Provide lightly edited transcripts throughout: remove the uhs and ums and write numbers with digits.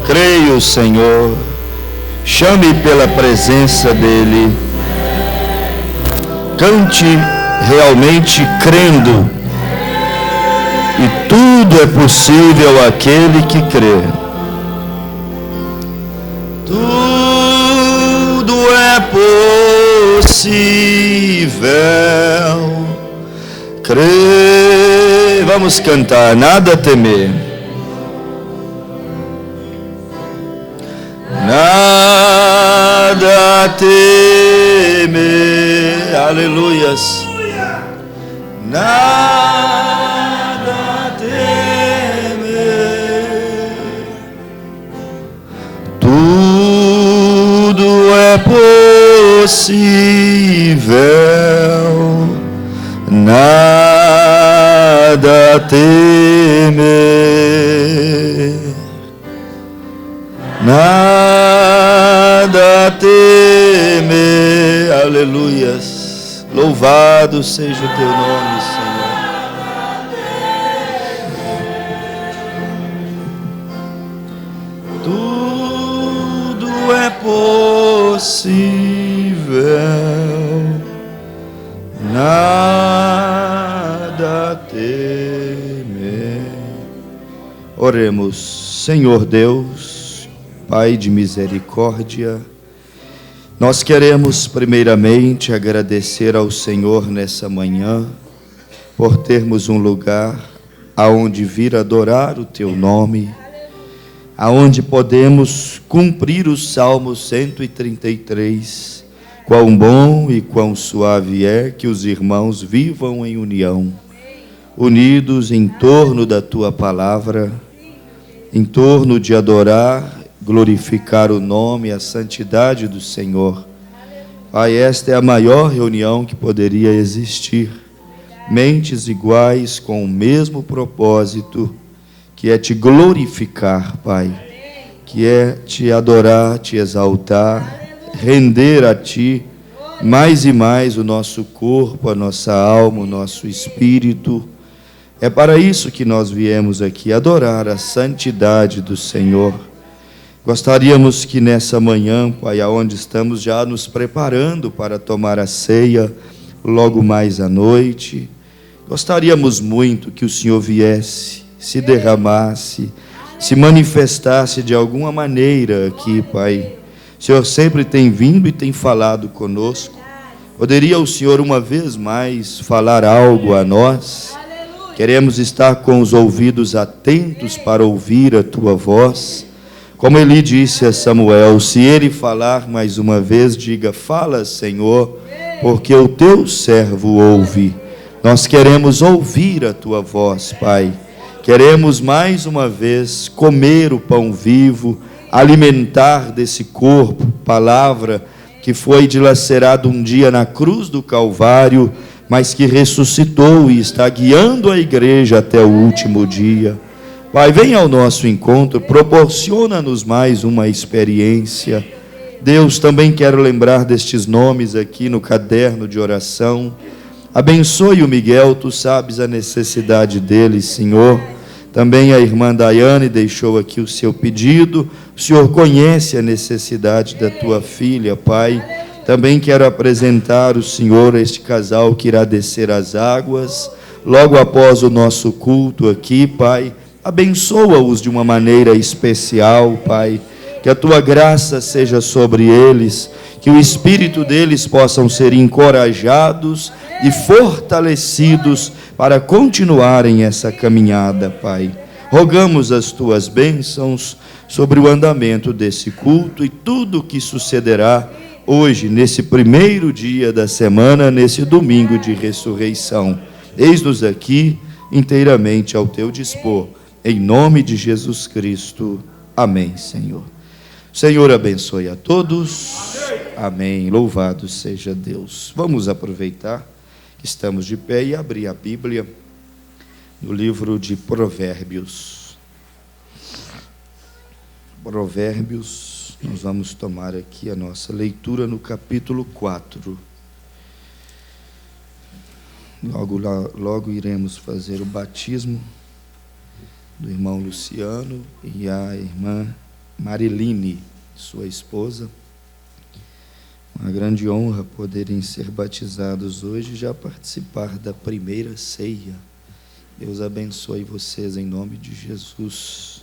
Creio, Senhor. Chame pela presença dEle. Cante realmente crendo. E tudo é possível àquele que crê. Tudo é possível. Crê. Vamos cantar, nada a temer. Nada a temer. Aleluias. Nada a temer. Tudo é possível. Nada a temer. Nada a temer. Aleluias. Louvado seja o teu nome, Senhor. Tudo é possível. Nada a temer. Oremos. Senhor Deus, Pai de misericórdia, nós queremos primeiramente agradecer ao Senhor nessa manhã por termos um lugar aonde vir adorar o Teu nome, aonde podemos cumprir o Salmo 133, quão bom e quão suave é que os irmãos vivam em união, unidos em torno da Tua palavra, em torno de adorar, glorificar o nome e a santidade do Senhor. Pai, esta é a maior reunião que poderia existir. Mentes iguais com o mesmo propósito, que é te glorificar, Pai, que é te adorar, te exaltar, render a Ti mais e mais o nosso corpo, a nossa alma, o nosso espírito. É para isso que nós viemos aqui, adorar a santidade do Senhor. Gostaríamos que nessa manhã, Pai, aonde estamos já nos preparando para tomar a ceia, logo mais à noite, gostaríamos muito que o Senhor viesse, se derramasse, se manifestasse de alguma maneira aqui, Pai. O Senhor sempre tem vindo e tem falado conosco. Poderia o Senhor uma vez mais falar algo a nós? Queremos estar com os ouvidos atentos para ouvir a Tua voz. Como Eli disse a Samuel, se ele falar mais uma vez, diga, fala, Senhor, porque o Teu servo ouve. Nós queremos ouvir a Tua voz, Pai. Queremos mais uma vez comer o pão vivo, alimentar desse corpo, palavra que foi dilacerado um dia na cruz do Calvário, mas que ressuscitou e está guiando a igreja até o último dia. Pai, vem ao nosso encontro, proporciona-nos mais uma experiência. Deus, também quero lembrar destes nomes aqui no caderno de oração. Abençoe o Miguel, Tu sabes a necessidade dele, Senhor. Também a irmã Daiane deixou aqui o seu pedido. O Senhor conhece a necessidade da Tua filha, Pai. Também quero apresentar o Senhor a este casal que irá descer as águas, logo após o nosso culto aqui, Pai. Abençoa-os de uma maneira especial, Pai. Que a Tua graça seja sobre eles, que o espírito deles possam ser encorajados e fortalecidos para continuarem essa caminhada, Pai. Rogamos as Tuas bênçãos sobre o andamento desse culto e tudo o que sucederá hoje, nesse primeiro dia da semana, nesse domingo de ressurreição. Eis-nos aqui inteiramente ao Teu dispor, em nome de Jesus Cristo. Amém, Senhor. O Senhor abençoe a todos. Amém. Louvado seja Deus. Vamos aproveitar que estamos de pé e abrir a Bíblia no livro de Provérbios. Provérbios. Nós vamos tomar aqui a nossa leitura no capítulo 4. Logo iremos fazer o batismo do irmão Luciano e a irmã Mariline, sua esposa. Uma grande honra poderem ser batizados hoje e já participar da primeira ceia. Deus abençoe vocês em nome de Jesus.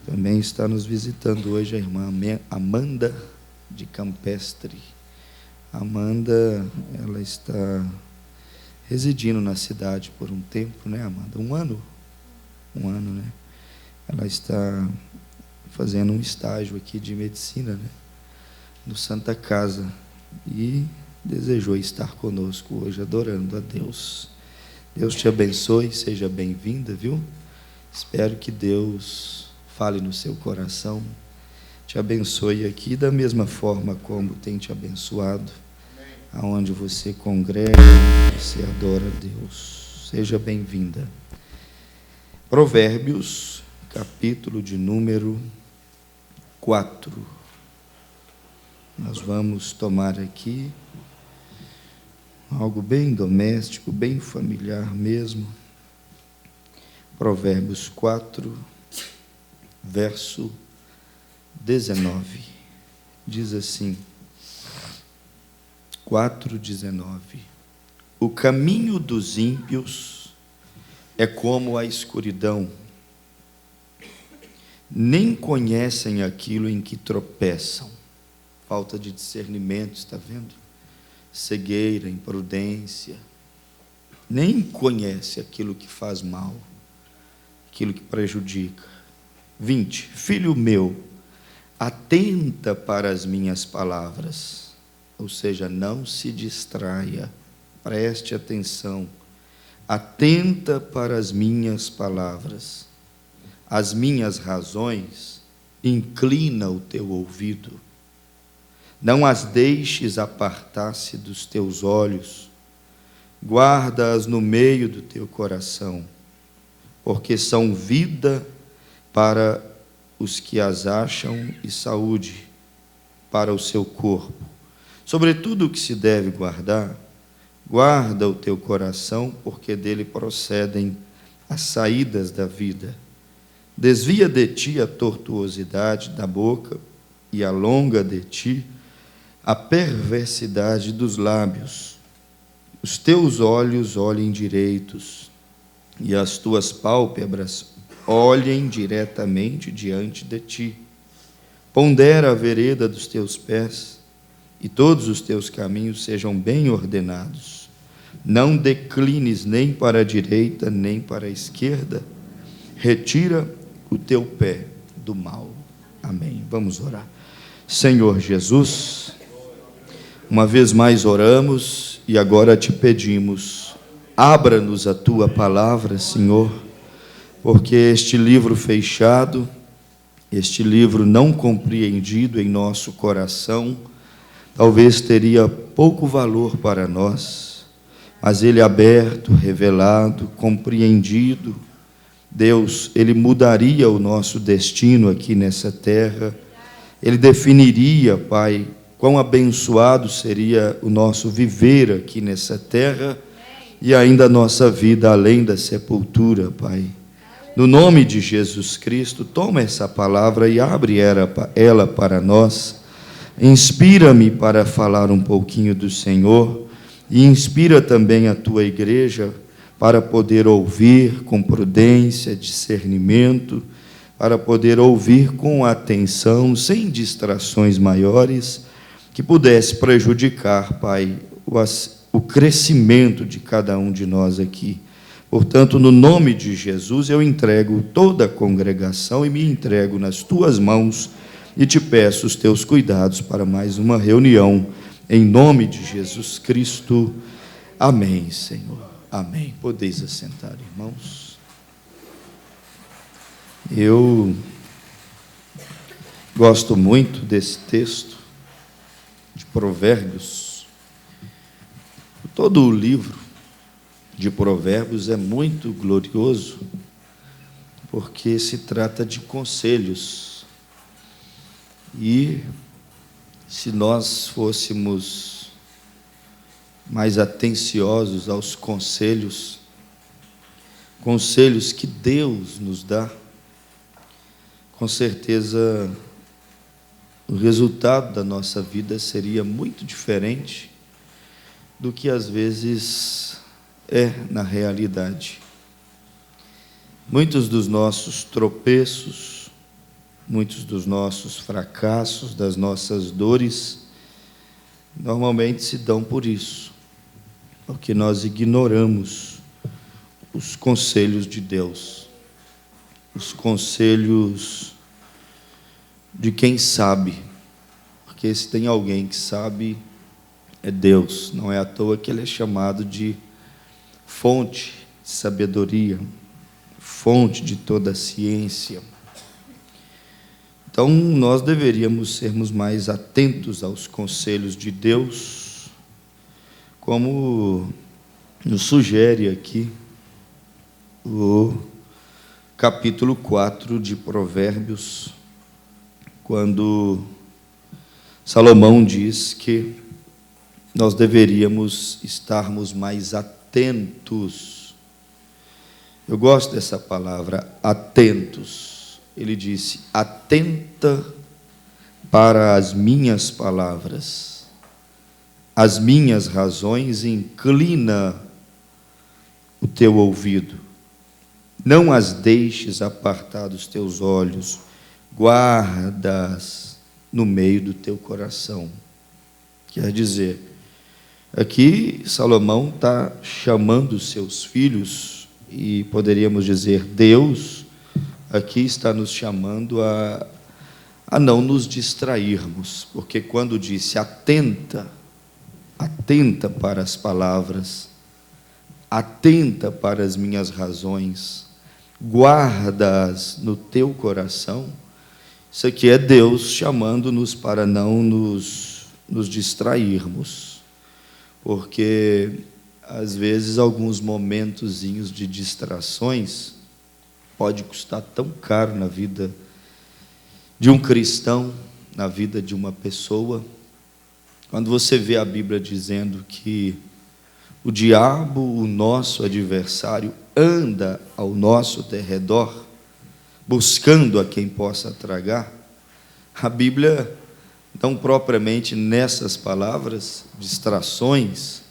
Também está nos visitando hoje a irmã Amanda de Campestre. Amanda, ela está residindo na cidade por um tempo, né, Amanda? Um ano, né? Ela está fazendo um estágio aqui de medicina, né, no Santa Casa, e desejou estar conosco hoje, adorando a Deus. Deus te abençoe, seja bem-vinda, viu? Espero que Deus fale no seu coração, te abençoe aqui da mesma forma como tem te abençoado, aonde você congrega, você adora a Deus. Seja bem-vinda. Provérbios, capítulo de número 4. Nós vamos tomar aqui algo bem doméstico, bem familiar mesmo. Provérbios 4, verso 19. Diz assim: 4:19. O caminho dos ímpios é como a escuridão, nem conhecem aquilo em que tropeçam. Falta de discernimento, está vendo? Cegueira, imprudência. Nem conhece aquilo que faz mal, aquilo que prejudica. 20. Filho meu, atenta para as minhas palavras. Ou seja, não se distraia, preste atenção. Atenta para as minhas palavras. As minhas razões, inclina o teu ouvido. Não as deixes apartar-se dos teus olhos, guarda-as no meio do teu coração, porque são vida para os que as acham e saúde para o seu corpo. Sobretudo o que se deve guardar, guarda o teu coração, porque dele procedem as saídas da vida. Desvia de ti a tortuosidade da boca e alonga de ti a perversidade dos lábios. Os teus olhos olhem direitos e as tuas pálpebras olhem diretamente diante de ti. Pondera a vereda dos teus pés e todos os teus caminhos sejam bem ordenados. Não declines nem para a direita nem para a esquerda. Retira o teu pé do mal. Amém. Vamos orar. Senhor Jesus, uma vez mais oramos e agora te pedimos, abra-nos a tua palavra, Senhor, porque este livro fechado, este livro não compreendido em nosso coração, talvez teria pouco valor para nós, mas ele aberto, revelado, compreendido, Deus, ele mudaria o nosso destino aqui nessa terra, ele definiria, Pai, quão abençoado seria o nosso viver aqui nessa terra e ainda a nossa vida além da sepultura, Pai. No nome de Jesus Cristo, toma essa palavra e abre ela para nós. Inspira-me para falar um pouquinho do Senhor e inspira também a tua igreja para poder ouvir com prudência, discernimento, para poder ouvir com atenção, sem distrações maiores, que pudesse prejudicar, Pai, o crescimento de cada um de nós aqui. Portanto, no nome de Jesus, eu entrego toda a congregação e me entrego nas tuas mãos e te peço os teus cuidados para mais uma reunião, em nome de Jesus Cristo. Amém, Senhor. Amém. Podeis assentar, irmãos. Eu gosto muito desse texto de Provérbios. Todo o livro de Provérbios é muito glorioso, porque se trata de conselhos. E se nós fôssemos mais atenciosos aos conselhos que Deus nos dá, com certeza o resultado da nossa vida seria muito diferente do que às vezes é na realidade. Muitos dos nossos tropeços, muitos dos nossos fracassos, das nossas dores, normalmente se dão por isso, porque nós ignoramos os conselhos de Deus, os conselhos de quem sabe, porque se tem alguém que sabe, é Deus. Não é à toa que Ele é chamado de fonte de sabedoria, fonte de toda a ciência. Então, nós deveríamos sermos mais atentos aos conselhos de Deus, como nos sugere aqui o capítulo 4 de Provérbios, quando Salomão diz que nós deveríamos estarmos mais atentos. Eu gosto dessa palavra, atentos. Ele disse: atenta para as minhas palavras, as minhas razões, inclina o teu ouvido, não as deixes apartar dos teus olhos, guarda-as no meio do teu coração. Quer dizer, aqui Salomão está chamando os seus filhos, e poderíamos dizer Deus aqui está nos chamando a não nos distrairmos, porque quando disse atenta para as palavras, atenta para as minhas razões, guarda-as no teu coração, isso aqui é Deus chamando-nos para não nos distrairmos, porque às vezes alguns momentozinhos de distrações pode custar tão caro na vida de um cristão, na vida de uma pessoa. Quando você vê a Bíblia dizendo que o diabo, o nosso adversário, anda ao nosso derredor, buscando a quem possa tragar, a Bíblia, não propriamente nessas palavras, distrações,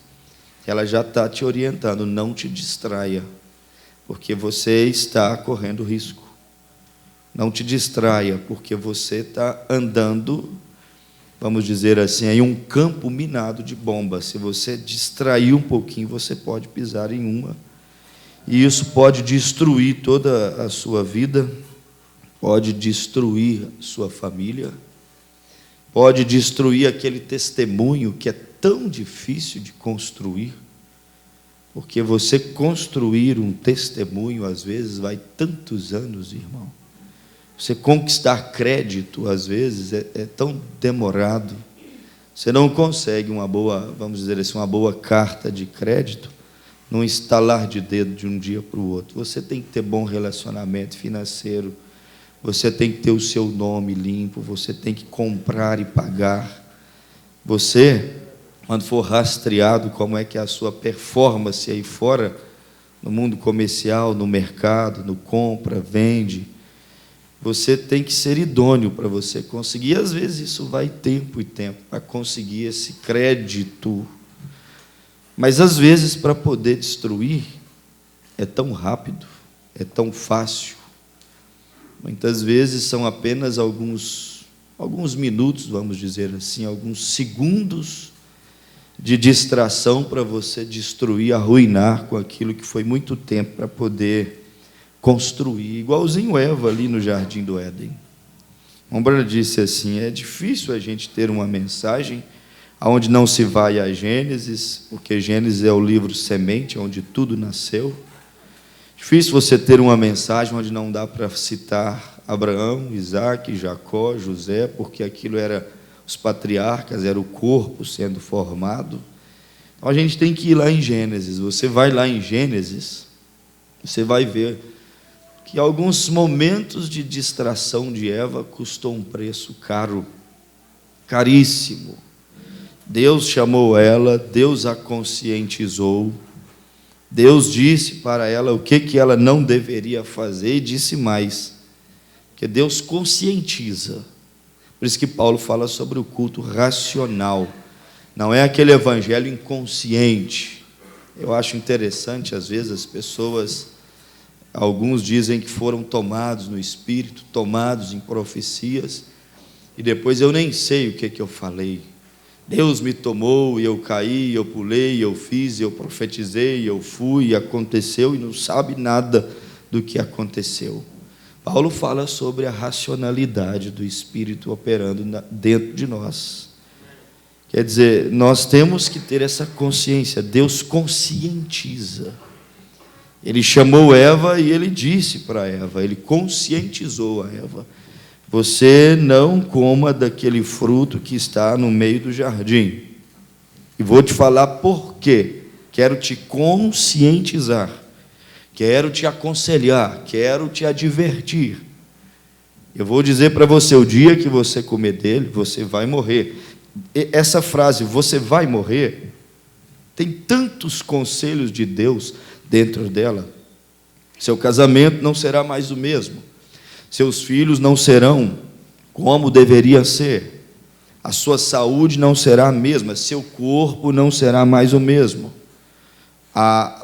ela já está te orientando, não te distraia, porque você está correndo risco. Não te distraia, porque você está andando, vamos dizer assim, em um campo minado de bombas. Se você distrair um pouquinho, você pode pisar em uma, e isso pode destruir toda a sua vida, pode destruir a sua família, pode destruir aquele testemunho que é tão difícil de construir, porque você construir um testemunho, às vezes, vai tantos anos, irmão. Você conquistar crédito, às vezes, é tão demorado. Você não consegue uma boa, vamos dizer assim, uma boa carta de crédito num estalar de dedo de um dia para o outro. Você tem que ter bom relacionamento financeiro, você tem que ter o seu nome limpo, você tem que comprar e pagar. Você, quando for rastreado como é que é a sua performance aí fora, no mundo comercial, no mercado, no compra, vende, você tem que ser idôneo para você conseguir. E às vezes isso vai tempo e tempo para conseguir esse crédito. Mas às vezes para poder destruir é tão rápido, é tão fácil. Muitas vezes são apenas alguns minutos, vamos dizer assim, alguns segundos de distração para você destruir, arruinar com aquilo que foi muito tempo para poder construir, igualzinho Eva ali no Jardim do Éden. Umbra disse assim: é difícil a gente ter uma mensagem onde não se vai a Gênesis, porque Gênesis é o livro semente, onde tudo nasceu. Difícil você ter uma mensagem onde não dá para citar Abraão, Isaac, Jacó, José, porque aquilo era os patriarcas, era o corpo sendo formado. Então a gente tem que ir lá em Gênesis. Você vai lá em Gênesis, você vai ver que alguns momentos de distração de Eva custou um preço caro, caríssimo. Deus chamou ela, Deus a conscientizou, Deus disse para ela o que ela não deveria fazer e disse mais, que Deus conscientiza. Por isso que Paulo fala sobre o culto racional, não é aquele evangelho inconsciente. Eu acho interessante, às vezes, as pessoas, alguns dizem que foram tomados no Espírito, tomados em profecias, e depois eu nem sei o que eu falei. Deus me tomou, e eu caí, eu pulei, eu fiz, eu profetizei, eu fui, e aconteceu, e não sabe nada do que aconteceu. Paulo fala sobre a racionalidade do Espírito operando dentro de nós. Quer dizer, nós temos que ter essa consciência. Deus conscientiza. Ele chamou Eva e ele disse para Eva, ele conscientizou a Eva: você não coma daquele fruto que está no meio do jardim. E vou te falar por quê. Quero te conscientizar, quero te aconselhar, quero te advertir. Eu vou dizer para você, o dia que você comer dele, você vai morrer. Essa frase, você vai morrer, tem tantos conselhos de Deus dentro dela. Seu casamento não será mais o mesmo, seus filhos não serão como deveria ser, a sua saúde não será a mesma, seu corpo não será mais o mesmo,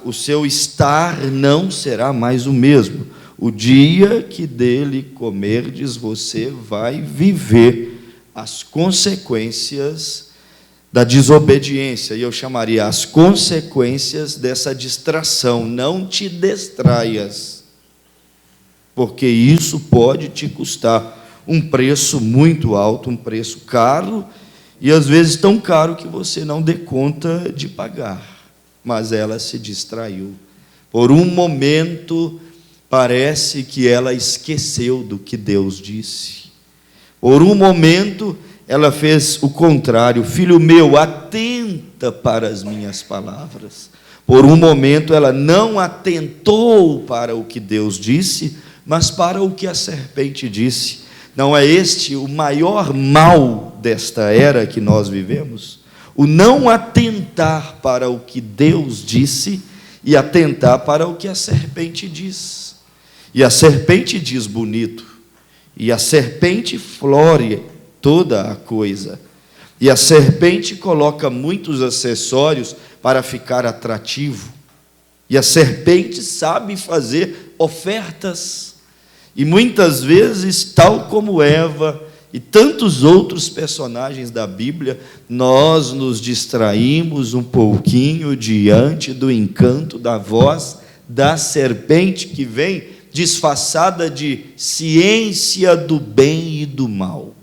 o seu estar não será mais o mesmo. O dia que dele comerdes, você vai viver as consequências da desobediência, e eu chamaria as consequências dessa distração. Não te distraias, porque isso pode te custar um preço muito alto, um preço caro, e às vezes tão caro que você não dê conta de pagar. Mas ela se distraiu. Por um momento, parece que ela esqueceu do que Deus disse. Por um momento, ela fez o contrário. Filho meu, atenta para as minhas palavras. Por um momento, ela não atentou para o que Deus disse, mas para o que a serpente disse. Não é este o maior mal desta era que nós vivemos? O não atentar para o que Deus disse e atentar para o que a serpente diz. E a serpente diz bonito. E a serpente flore toda a coisa. E a serpente coloca muitos acessórios para ficar atrativo. E a serpente sabe fazer ofertas. E muitas vezes, tal como Eva e tantos outros personagens da Bíblia, nós nos distraímos um pouquinho diante do encanto da voz da serpente que vem disfarçada de ciência do bem e do mal.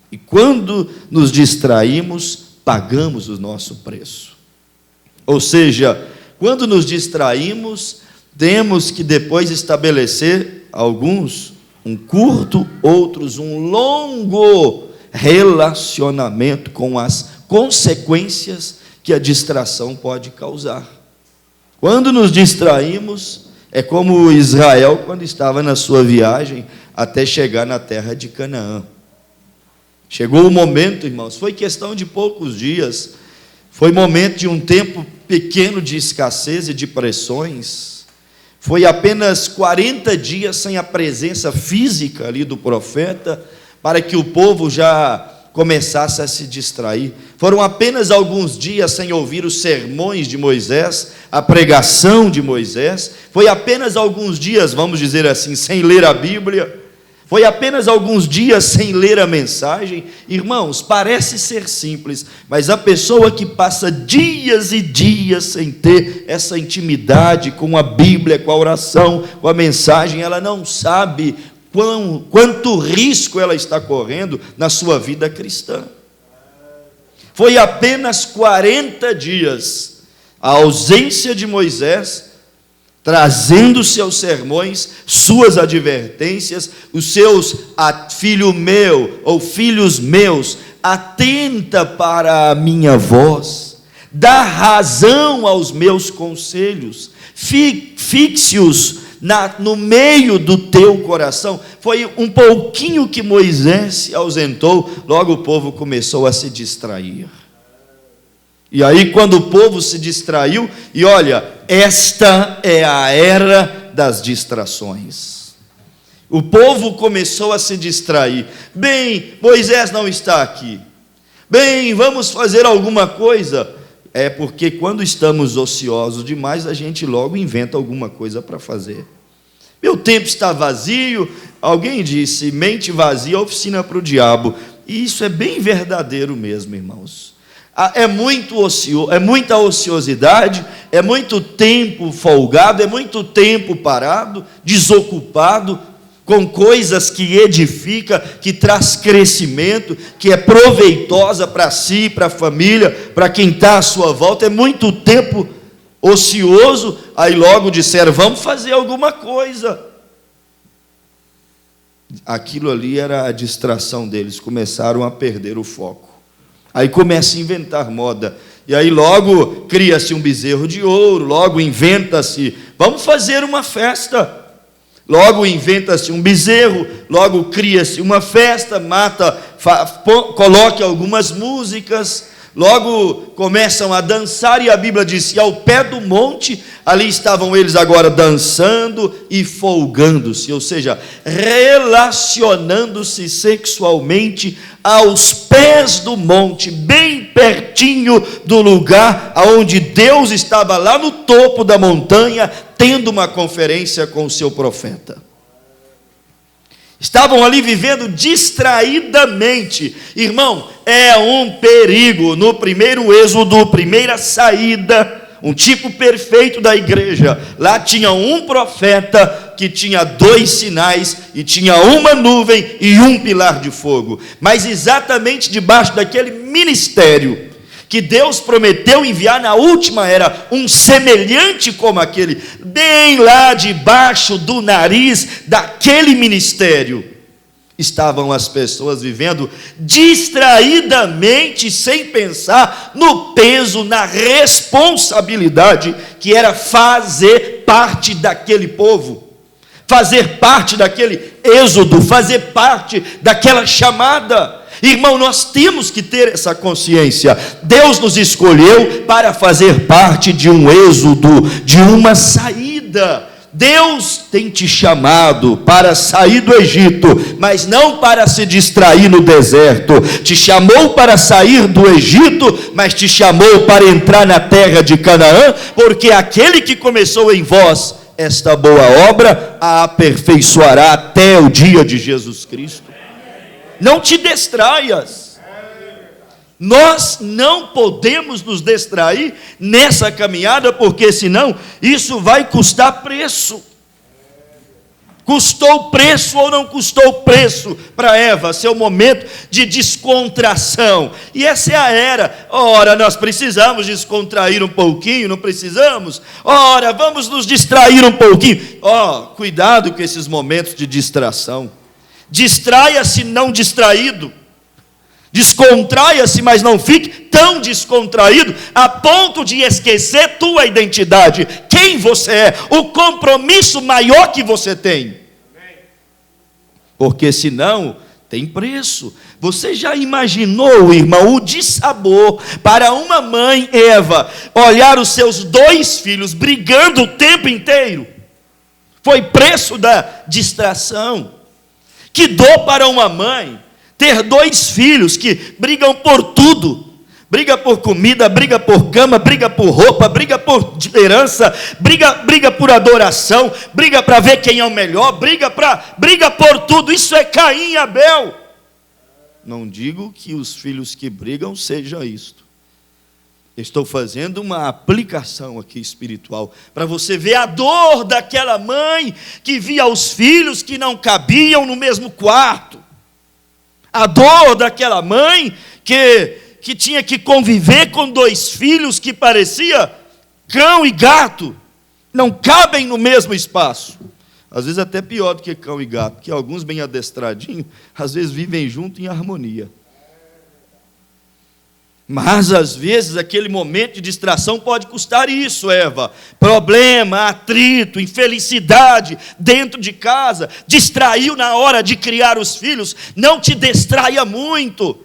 E quando nos distraímos, pagamos o nosso preço. Ou seja, quando nos distraímos, temos que depois estabelecer, alguns um curto, outros um longo relacionamento com as consequências que a distração pode causar. Quando nos distraímos, é como Israel quando estava na sua viagem até chegar na terra de Canaã. Chegou o momento, irmãos, foi questão de poucos dias, foi momento de um tempo pequeno de escassez e de pressões, foi apenas 40 dias sem a presença física ali do profeta, para que o povo já começasse a se distrair. Foram apenas alguns dias sem ouvir os sermões de Moisés, a pregação de Moisés. Foi apenas alguns dias, vamos dizer assim, sem ler a Bíblia. Foi apenas alguns dias sem ler a mensagem. Irmãos, parece ser simples, mas a pessoa que passa dias e dias sem ter essa intimidade com a Bíblia, com a oração, com a mensagem, ela não sabe quanto risco ela está correndo na sua vida cristã. Foi apenas 40 dias a ausência de Moisés, trazendo seus sermões, suas advertências, os seus filho meu ou filhos meus, atenta para a minha voz, dá razão aos meus conselhos, fixe-os no meio do teu coração. Foi um pouquinho que Moisés se ausentou, logo o povo começou a se distrair. E aí, quando o povo se distraiu, e olha, esta é a era das distrações. O povo começou a se distrair. Bem, Moisés não está aqui. Bem, vamos fazer alguma coisa. É porque quando estamos ociosos demais, a gente logo inventa alguma coisa para fazer. Meu tempo está vazio. Alguém disse, mente vazia, oficina para o diabo. E isso é bem verdadeiro mesmo, irmãos. É muita ociosidade, é muito tempo folgado, é muito tempo parado, desocupado, com coisas que edifica, que traz crescimento, que é proveitosa para si, para a família, para quem está à sua volta. É muito tempo ocioso, aí logo disseram, vamos fazer alguma coisa. Aquilo ali era a distração deles, começaram a perder o foco. Aí começa a inventar moda, e aí logo cria-se um bezerro de ouro, logo inventa-se, vamos fazer uma festa. Logo inventa-se um bezerro, logo cria-se uma festa, coloque algumas músicas, logo começam a dançar, e a Bíblia diz que ao pé do monte, ali estavam eles agora dançando e folgando-se, ou seja, relacionando-se sexualmente aos pés do monte, bem pertinho do lugar onde Deus estava lá no topo da montanha, tendo uma conferência com o seu profeta. Estavam ali vivendo distraidamente. Irmão, é um perigo. No primeiro êxodo, primeira saída, um tipo perfeito da igreja. Lá tinha um profeta que tinha 2 sinais, e tinha uma nuvem e um pilar de fogo. Mas exatamente debaixo daquele ministério que Deus prometeu enviar na última era, um semelhante como aquele, bem lá debaixo do nariz daquele ministério, estavam as pessoas vivendo distraidamente, sem pensar no peso, na responsabilidade que era fazer parte daquele povo, fazer parte daquele êxodo, fazer parte daquela chamada. Irmão, nós temos que ter essa consciência. Deus nos escolheu para fazer parte de um êxodo, de uma saída. Deus tem te chamado para sair do Egito, mas não para se distrair no deserto. Te chamou para sair do Egito, mas te chamou para entrar na terra de Canaã, porque aquele que começou em vós esta boa obra a aperfeiçoará até o dia de Jesus Cristo. Não te distraias. Nós não podemos nos distrair nessa caminhada, porque senão isso vai custar preço. Custou preço ou não custou preço para Eva, seu momento de descontração. E essa é a era. Ora, nós precisamos descontrair um pouquinho, não precisamos? Ora, vamos nos distrair um pouquinho. Cuidado com esses momentos de distração. Distraia-se não distraído. Descontraia-se, mas não fique tão descontraído a ponto de esquecer tua identidade, quem você é, o compromisso maior que você tem. Porque senão tem preço. Você já imaginou, irmão, o dissabor para uma mãe, Eva, olhar os seus 2 filhos brigando o tempo inteiro? Foi preço da distração. Que dor para uma mãe ter 2 filhos que brigam por tudo. Briga por comida, briga por cama, briga por roupa, briga por herança, briga por adoração, briga para ver quem é o melhor, briga por tudo. Isso é Caim e Abel. Não digo que os filhos que brigam seja isto. Estou fazendo uma aplicação aqui espiritual, para você ver a dor daquela mãe que via os filhos que não cabiam no mesmo quarto. A dor daquela mãe que tinha que conviver com 2 filhos que parecia cão e gato, não cabem no mesmo espaço. Às vezes até pior do que cão e gato, porque alguns bem adestradinhos, às vezes vivem juntos em harmonia. Mas às vezes aquele momento de distração pode custar isso, Eva. Problema, atrito, infelicidade dentro de casa. Distraiu na hora de criar os filhos. Não te distraia muito.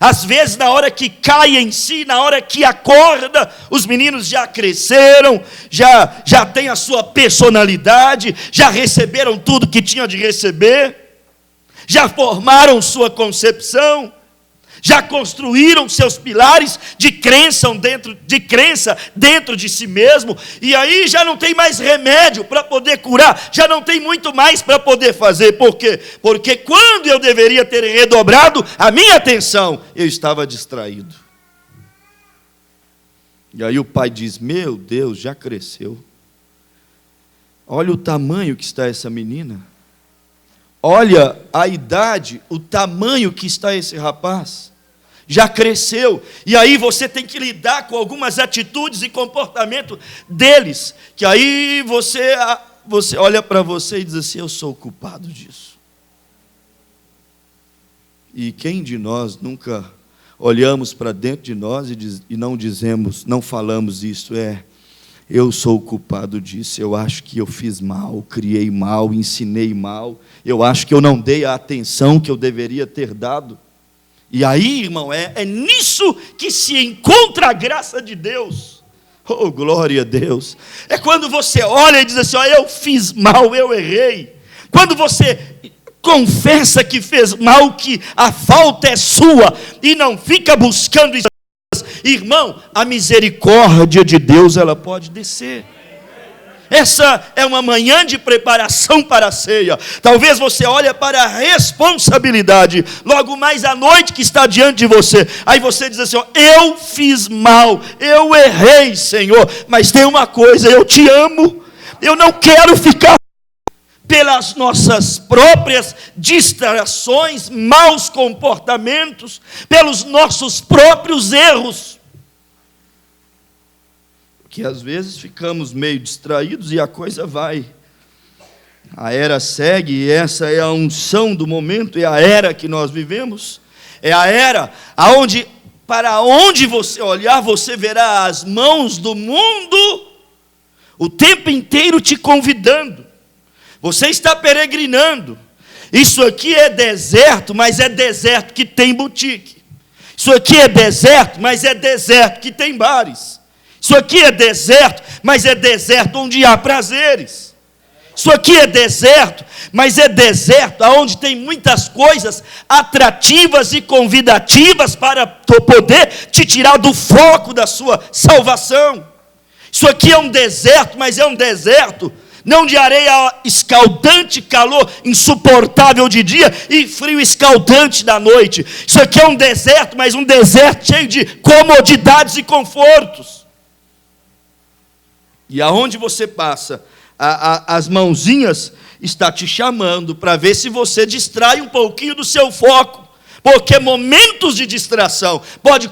Às vezes, na hora que cai em si, na hora que acorda, os meninos já cresceram, já têm a sua personalidade, já receberam tudo que tinham de receber, já formaram sua concepção, já construíram seus pilares de crença dentro de si mesmo, e aí já não tem mais remédio para poder curar, já não tem muito mais para poder fazer. Por quê? Porque quando eu deveria ter redobrado a minha atenção, eu estava distraído. E aí o pai diz: meu Deus, já cresceu. Olha o tamanho que está essa menina. Olha a idade, o tamanho que está esse rapaz. Já cresceu, e aí você tem que lidar com algumas atitudes e comportamento deles, que aí você olha para você e diz assim: eu sou o culpado disso. E quem de nós nunca olhamos para dentro de nós e não dizemos, não falamos isso? Eu sou o culpado disso, eu acho que eu fiz mal, criei mal, ensinei mal, eu acho que eu não dei a atenção que eu deveria ter dado. E aí, irmão, é nisso que se encontra a graça de Deus. Oh, glória a Deus. É quando você olha e diz assim: ó, eu fiz mal, eu errei. Quando você confessa que fez mal, que a falta é sua, e não fica buscando isso, irmão, a misericórdia de Deus, ela pode descer. Essa é uma manhã de preparação para a ceia. Talvez você olhe para a responsabilidade, logo mais à noite que está diante de você. Aí você diz assim: ó, eu fiz mal, eu errei, Senhor. Mas tem uma coisa, eu te amo. Eu não quero ficar pelas nossas próprias distrações, maus comportamentos, pelos nossos próprios erros. Que às vezes ficamos meio distraídos e a coisa vai. A era segue, e essa é a unção do momento, é a era que nós vivemos. É a era aonde, para onde você olhar, você verá as mãos do mundo o tempo inteiro te convidando. Você está peregrinando. Isso aqui é deserto, mas é deserto que tem boutique. Isso aqui é deserto, mas é deserto que tem bares. Isso aqui é deserto, mas é deserto onde há prazeres. Isso aqui é deserto, mas é deserto onde tem muitas coisas atrativas e convidativas para poder te tirar do foco da sua salvação. Isso aqui é um deserto, mas é um deserto não de areia escaldante, calor insuportável de dia e frio escaldante da noite. Isso aqui é um deserto, mas um deserto cheio de comodidades e confortos. E aonde você passa, as mãozinhas estão te chamando para ver se você distrai um pouquinho do seu foco. Porque momentos de distração pode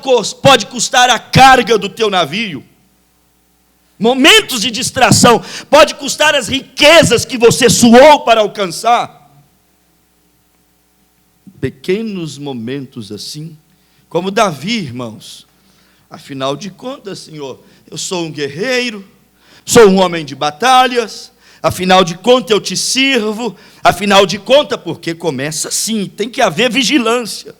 custar a carga do teu navio. Momentos de distração pode custar as riquezas que você suou para alcançar. Pequenos momentos assim, como Davi, irmãos. Afinal de contas, Senhor, eu sou um guerreiro, sou um homem de batalhas, afinal de contas eu te sirvo, afinal de contas, porque começa assim, tem que haver vigilância.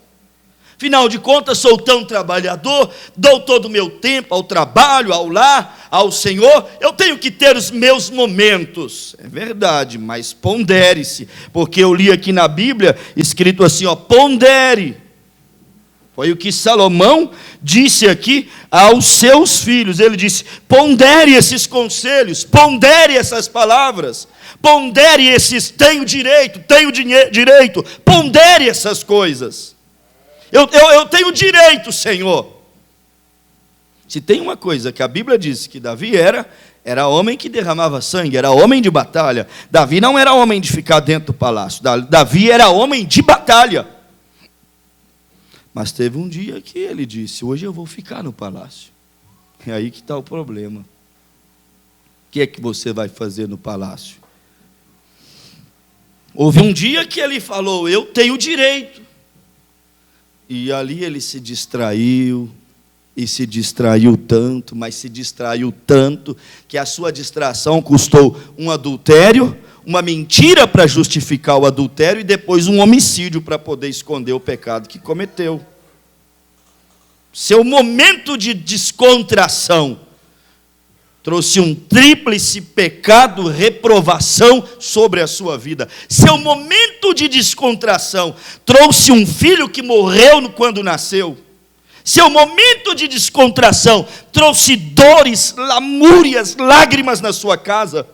Afinal de contas, sou tão trabalhador, dou todo o meu tempo ao trabalho, ao lar, ao Senhor, eu tenho que ter os meus momentos. É verdade, mas pondere-se, porque eu li aqui na Bíblia, escrito assim, ó, pondere. Foi o que Salomão disse aqui aos seus filhos. Ele disse: pondere esses conselhos, pondere essas palavras, pondere esses tenho direito, pondere essas coisas. Eu tenho direito, Senhor. Se tem uma coisa que a Bíblia diz que Davi era homem que derramava sangue, era homem de batalha. Davi não era homem de ficar dentro do palácio, Davi era homem de batalha. Mas teve um dia que ele disse: hoje eu vou ficar no palácio. É aí que está o problema. O que é que você vai fazer no palácio? Houve um dia que ele falou: eu tenho direito. E ali ele se distraiu, e se distraiu tanto, mas se distraiu tanto, que a sua distração custou um adultério, uma mentira para justificar o adultério, e depois um homicídio para poder esconder o pecado que cometeu. seu momento de descontração, trouxe um tríplice pecado, reprovação sobre a sua vida. Seu momento de descontração trouxe um filho que morreu quando nasceu. Seu momento de descontração trouxe dores, lamúrias, lágrimas na sua casa.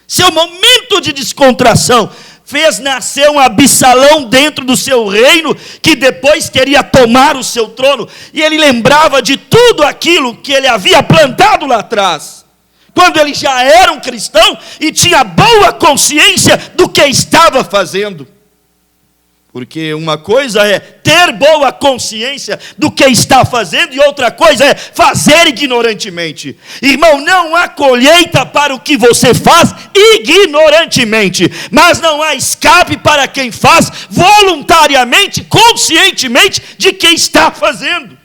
Seu momento de descontração fez nascer um Absalão dentro do seu reino, que depois queria tomar o seu trono, e ele lembrava de tudo aquilo que ele havia plantado lá atrás, quando ele já era um cristão e tinha boa consciência do que estava fazendo. Porque uma coisa é ter boa consciência do que está fazendo, e outra coisa é fazer ignorantemente. Irmão, não há colheita para o que você faz ignorantemente, mas não há escape para quem faz voluntariamente, conscientemente de que está fazendo.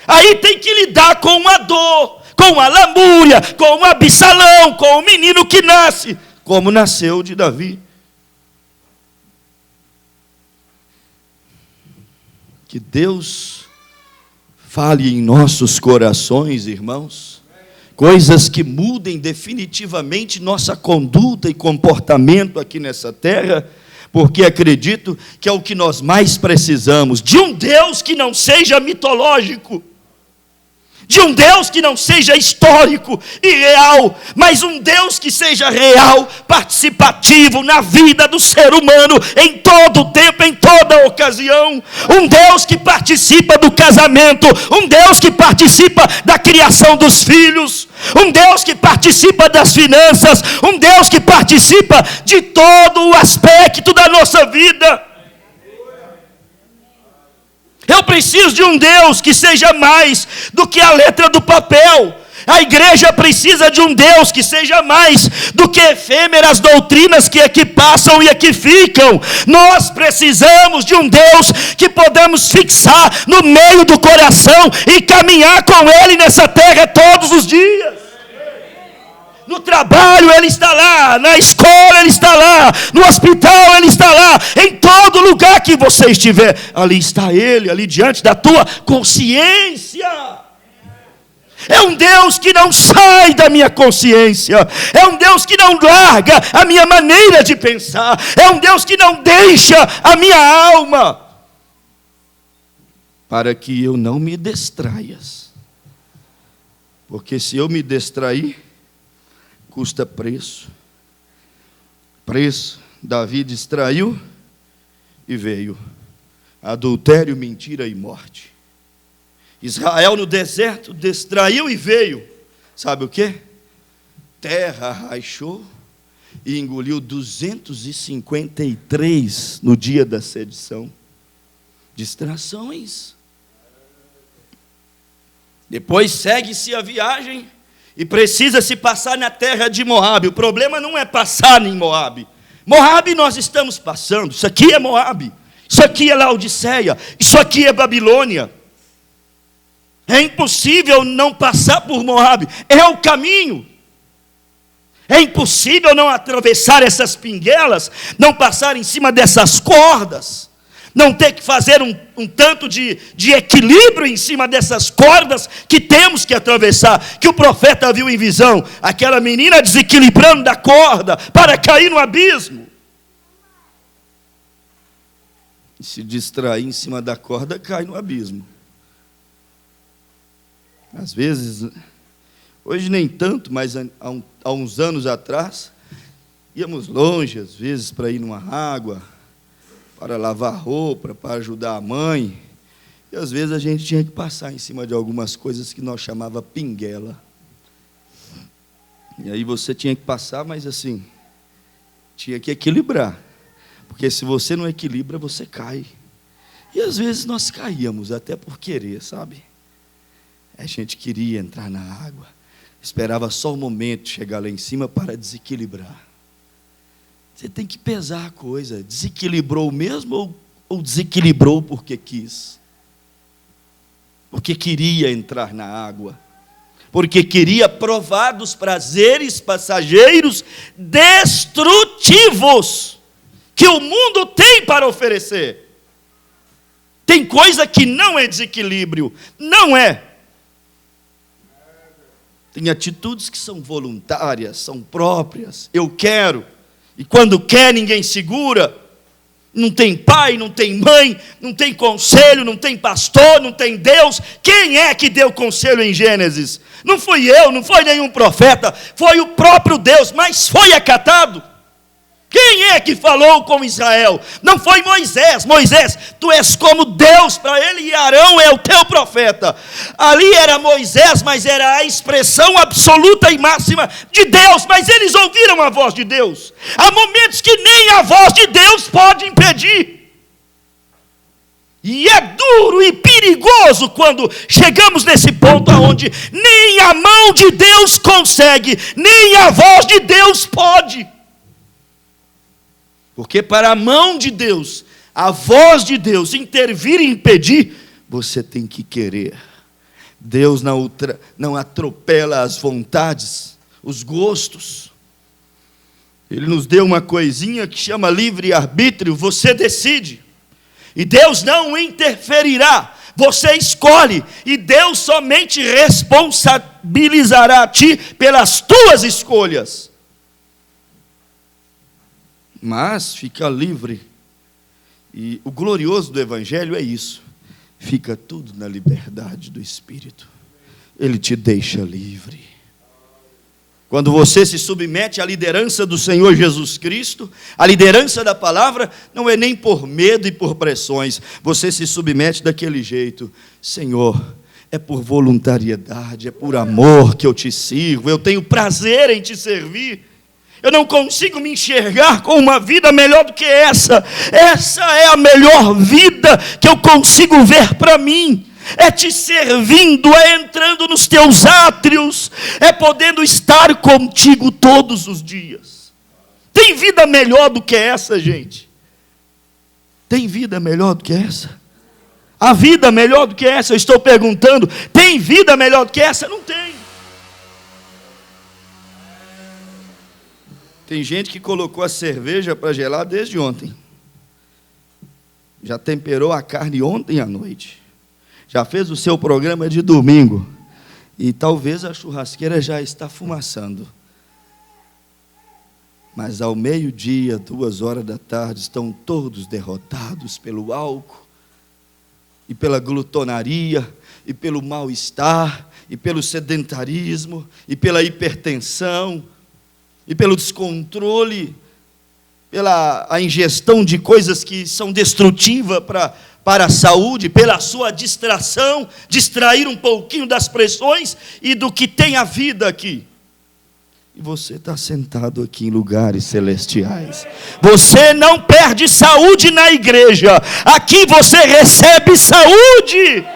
Aí tem que lidar com a dor, com a lamúria, com o Absalão, com o menino que nasce, como nasceu de Davi. Que Deus fale em nossos corações, irmãos, coisas que mudem definitivamente nossa conduta e comportamento aqui nessa terra, porque acredito que é o que nós mais precisamos, de um Deus que não seja mitológico, de um Deus que não seja histórico e real, mas um Deus que seja real, participativo na vida do ser humano, em todo o tempo, em toda ocasião. Um Deus que participa do casamento, um Deus que participa da criação dos filhos, um Deus que participa das finanças, um Deus que participa de todo o aspecto da nossa vida. Eu preciso de um Deus que seja mais do que a letra do papel. A igreja precisa de um Deus que seja mais do que efêmeras doutrinas que aqui passam e aqui ficam. Nós precisamos de um Deus que podemos fixar no meio do coração e caminhar com Ele nessa terra todos os dias. No trabalho Ele está lá, na escola Ele está lá, no hospital Ele está lá, em todo lugar que você estiver, ali está Ele, ali diante da tua consciência. É um Deus que não sai da minha consciência, é um Deus que não larga a minha maneira de pensar, é um Deus que não deixa a minha alma, para que eu não me distraia, porque se eu me distrair, custa preço. Davi distraiu e veio adultério, mentira e morte. Israel no deserto distraiu e veio, sabe o quê? Terra rachou e engoliu 253 no dia da sedição. Distrações. Depois segue-se a viagem e precisa se passar na terra de Moabe. O problema não é passar em Moabe. Moabe nós estamos passando. Isso aqui é Moabe. Isso aqui é Laodiceia. Isso aqui é Babilônia. É impossível não passar por Moabe. É o caminho. É impossível não atravessar essas pinguelas, não passar em cima dessas cordas, não ter que fazer um tanto de equilíbrio em cima dessas cordas que temos que atravessar, que o profeta viu em visão, aquela menina desequilibrando da corda para cair no abismo. E se distrair em cima da corda, cai no abismo. Às vezes, hoje nem tanto, mas há uns anos atrás, íamos longe, às vezes, para ir numa água, para lavar roupa, para ajudar a mãe. E às vezes a gente tinha que passar em cima de algumas coisas que nós chamava pinguela. E aí você tinha que passar, mas assim, tinha que equilibrar. Porque se você não equilibra, você cai. E às vezes nós caíamos, até por querer, sabe? A gente queria entrar na água, esperava só o momento de chegar lá em cima para desequilibrar. Você tem que pesar a coisa. Desequilibrou mesmo ou desequilibrou porque quis? Porque queria entrar na água. Porque queria provar dos prazeres passageiros destrutivos que o mundo tem para oferecer. Tem coisa que não é desequilíbrio, não é. Tem atitudes que são voluntárias, são próprias. Eu quero, e quando quer ninguém segura. Não tem pai, não tem mãe, não tem conselho, não tem pastor, não tem Deus. Quem é que deu conselho em Gênesis? Não fui eu, não foi nenhum profeta, foi o próprio Deus, mas foi acatado. Quem é que falou com Israel? Não foi Moisés. Moisés, tu és como Deus para ele, e Arão é o teu profeta. Ali era Moisés, mas era a expressão absoluta e máxima de Deus, mas eles ouviram a voz de Deus. Há momentos que nem a voz de Deus pode impedir. E é duro e perigoso quando chegamos nesse ponto onde nem a mão de Deus consegue, nem a voz de Deus pode. Porque para a mão de Deus, a voz de Deus intervir e impedir, você tem que querer. Deus não atropela as vontades, os gostos. Ele nos deu uma coisinha que chama livre-arbítrio, você decide. E Deus não interferirá, você escolhe. E Deus somente responsabilizará a ti pelas tuas escolhas. Mas fica livre. E o glorioso do Evangelho é isso. Fica tudo na liberdade do Espírito. Ele te deixa livre. Quando você se submete à liderança do Senhor Jesus Cristo, a liderança da palavra, não é nem por medo e por pressões. Você se submete daquele jeito. Senhor, é por voluntariedade, é por amor que eu te sirvo. Eu tenho prazer em te servir. Eu não consigo me enxergar com uma vida melhor do que essa. Essa é a melhor vida que eu consigo ver para mim. É te servindo, é entrando nos teus átrios, é podendo estar contigo todos os dias. Tem vida melhor do que essa, gente? Tem vida melhor do que essa? A vida melhor do que essa? Eu estou perguntando, tem vida melhor do que essa? Não tem. Tem gente que colocou a cerveja para gelar desde ontem. Já temperou a carne ontem à noite. Já fez o seu programa de domingo. E talvez a churrasqueira já está fumaçando. Mas ao meio-dia, 2 da tarde, estão todos derrotados pelo álcool, e pela glutonaria, e pelo mal-estar, e pelo sedentarismo, e pela hipertensão, e pelo descontrole, pela a ingestão de coisas que são destrutivas para a saúde, pela sua distração, distrair um pouquinho das pressões e do que tem a vida aqui. E você está sentado aqui em lugares celestiais. Você não perde saúde na igreja. Aqui você recebe saúde.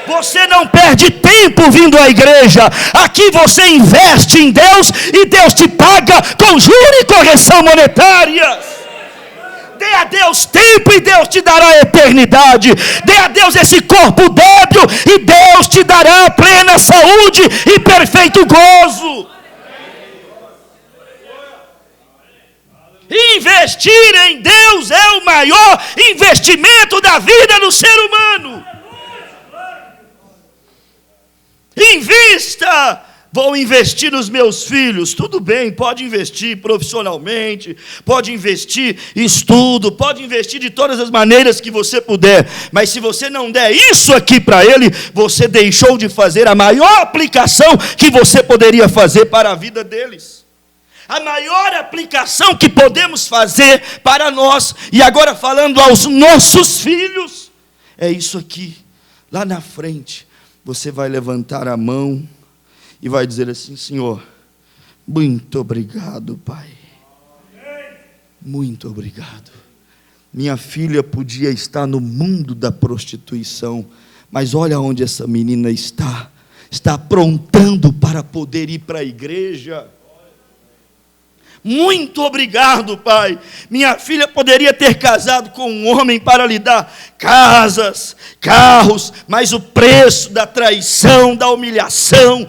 Você não perde tempo vindo à igreja. Aqui você investe em Deus e Deus te paga com juros e correção monetárias. Dê a Deus tempo e Deus te dará a eternidade. Dê a Deus esse corpo débil e Deus te dará plena saúde e perfeito gozo. Investir em Deus é o maior investimento da vida do ser humano. Invista. Vou investir nos meus filhos. Tudo bem, pode investir profissionalmente, pode investir em estudo, pode investir de todas as maneiras que você puder. Mas se você não der isso aqui para ele, você deixou de fazer a maior aplicação que você poderia fazer para a vida deles. A maior aplicação que podemos fazer para nós, e agora falando aos nossos filhos, é isso aqui. Lá na frente, você vai levantar a mão e vai dizer assim: Senhor, muito obrigado, Pai. Muito obrigado. Minha filha podia estar no mundo da prostituição, mas olha onde essa menina está. Está aprontando para poder ir para a igreja. Muito obrigado, Pai. Minha filha poderia ter casado com um homem para lhe dar casas, carros, mas o preço da traição, da humilhação,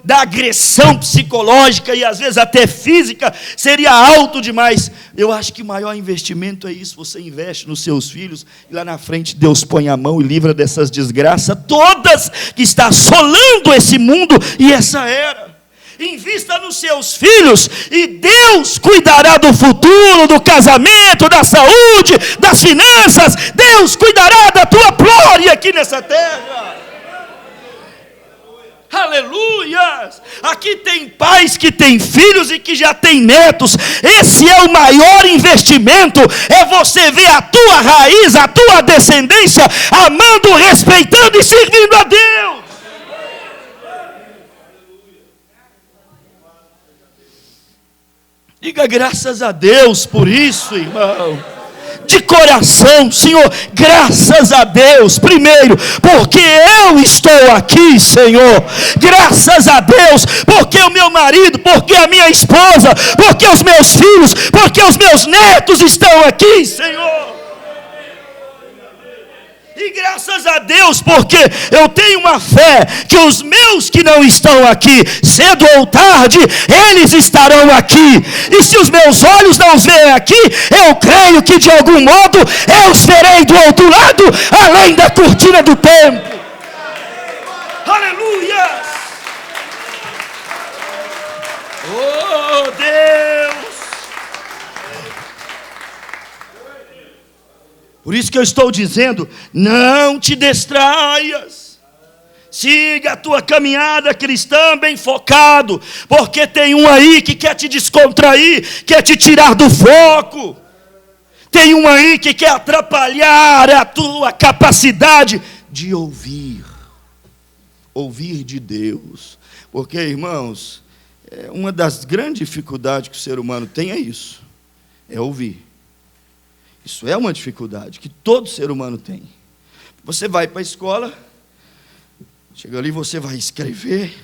da agressão psicológica e às vezes até física seria alto demais. Eu acho que o maior investimento é isso. Você investe nos seus filhos e lá na frente Deus põe a mão e livra dessas desgraças todas que está assolando esse mundo e essa era. Invista nos seus filhos e Deus cuidará do futuro, do casamento, da saúde, das finanças. Deus cuidará da tua glória aqui nessa terra. Aleluia! Aqui tem pais que têm filhos e que já têm netos. Esse é o maior investimento. É você ver a tua raiz, a tua descendência amando, respeitando e servindo a Deus. Diga graças a Deus por isso, irmão. De coração, Senhor, graças a Deus, primeiro, porque eu estou aqui, Senhor. Graças a Deus, porque o meu marido, porque a minha esposa, porque os meus filhos, porque os meus netos estão aqui, Senhor. E graças a Deus, porque eu tenho uma fé que os meus que não estão aqui, cedo ou tarde, eles estarão aqui. E se os meus olhos não os veem aqui, eu creio que de algum modo eu serei do outro lado, além da cortina do templo. Aleluia! Oh Deus! Por isso que eu estou dizendo, não te distraias. Siga a tua caminhada cristã bem focado, porque tem um aí que quer te descontrair, quer te tirar do foco. Tem um aí que quer atrapalhar a tua capacidade de ouvir. Ouvir de Deus. Porque, irmãos, uma das grandes dificuldades que o ser humano tem é isso, é ouvir. Isso é uma dificuldade que todo ser humano tem. Você vai para a escola, chega ali, você vai escrever,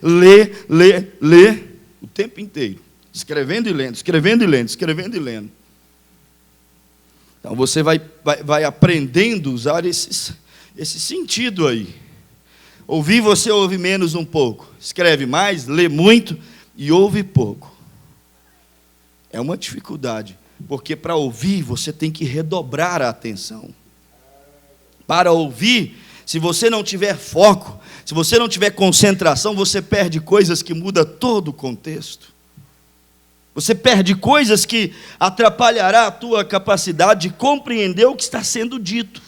ler o tempo inteiro. Escrevendo e lendo. Então você vai aprendendo a usar esse sentido aí. Ouvir, você ouve menos um pouco. Escreve mais, lê muito e ouve pouco. É uma dificuldade, porque para ouvir você tem que redobrar a atenção. Para ouvir, se você não tiver foco, se você não tiver concentração, você perde coisas que mudam todo o contexto. Você perde coisas que atrapalhará a tua capacidade de compreender o que está sendo dito.